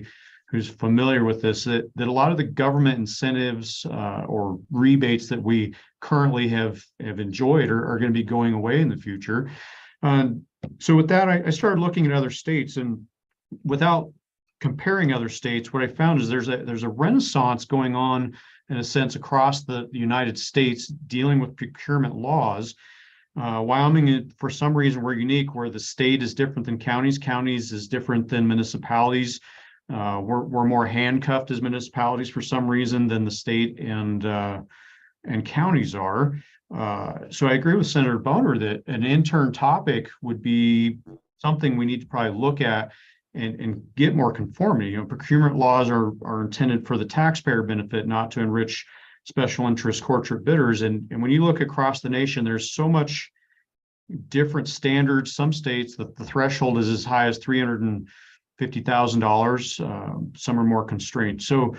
who's familiar with this, that a lot of the government incentives or rebates that we currently have enjoyed are going to be going away in the future. So with that, I started looking at other states, and without comparing other states, what I found is there's a renaissance going on, in a sense, across the United States dealing with procurement laws. Wyoming, for some reason, we're unique where the state is different than counties. Counties is different than municipalities. We're more handcuffed as municipalities for some reason than the state and counties are. So I agree with Senator Boner that an intern topic would be something we need to probably look at and get more conformity. Procurement laws are intended for the taxpayer benefit, not to enrich special interest corporate bidders. And when you look across the nation, there's so much different standards. Some states, the threshold is as high as $350,000. Some are more constrained. So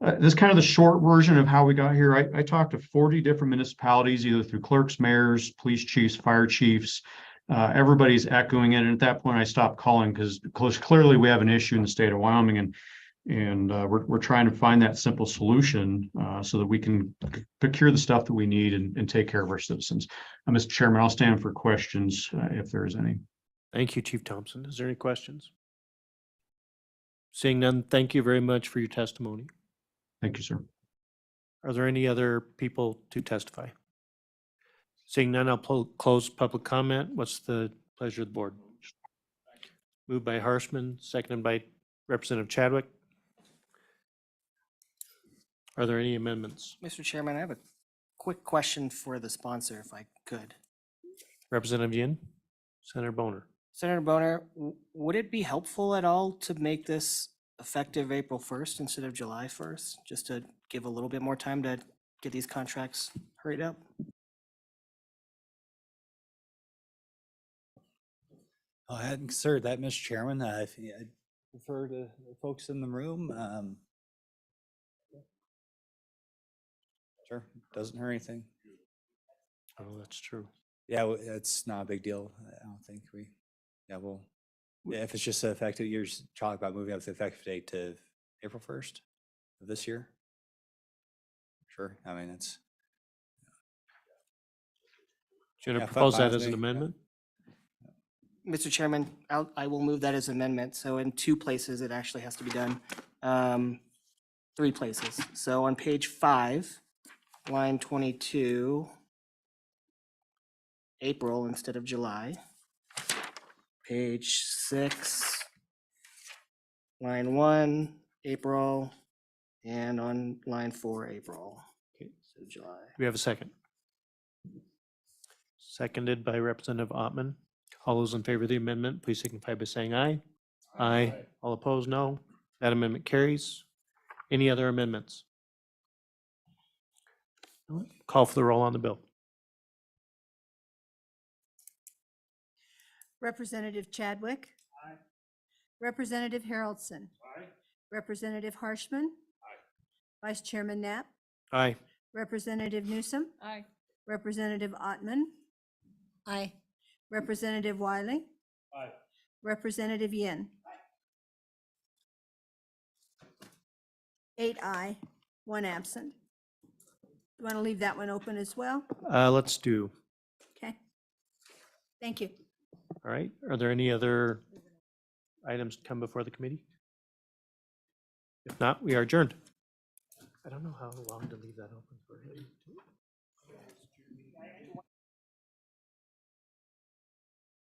this is kind of the short version of how we got here. I talked to 40 different municipalities, either through clerks, mayors, police chiefs, fire chiefs. Everybody's echoing it. And at that point, I stopped calling because clearly we have an issue in the state of Wyoming, and we're trying to find that simple solution so that we can procure the stuff that we need and take care of our citizens. Mr. Chairman, I'll stand for questions if there is any. Thank you, Chief Thompson. Is there any questions? Seeing none, thank you very much for your testimony. Thank you, sir. Are there any other people to testify? Seeing none, I'll close public comment. What's the pleasure of the board? Moved by Harshman, seconded by Representative Chadwick. Are there any amendments? Mr. Chairman, I have a quick question for the sponsor, if I could. Representative Yin, Senator Boner. Senator Boner, would it be helpful at all to make this effective April 1st instead of July 1st? Just to give a little bit more time to get these contracts hurried up? I hadn't considered that, Mr. Chairman. If I prefer to the folks in the room. Sure, doesn't hurt anything. Oh, that's true. Yeah, it's not a big deal. I don't think yeah, if it's just effective, you're just talking about moving up the effective date to April 1st of this year. Sure, I mean, it's. Do you want Yeah, to propose fine that with as an me. amendment? Mr. Chairman, I will move that as amendment. So in 2 places, it actually has to be done. 3 places. So on page 5, line 22, April instead of July. Page 6, line 1, April, and on line 4, April. Okay. instead of July. Do we have a second? Seconded by Representative Ottman. All those in favor of the amendment, please signify by saying aye. Aye. All opposed, no. That amendment carries. Any other amendments? Call for the roll on the bill. Representative Chadwick. Representative Haroldson. Representative Harshman. Vice Chairman Knapp. Aye. Representative Newsom. Aye. Representative Ottman. Aye. Representative Wiley. Representative Yin. 8 aye, 1 absent. You want to leave that one open as well? Let's do. Okay. Thank you. All right. Are there any other items to come before the committee? If not, we are adjourned. I don't know how long to leave that open for.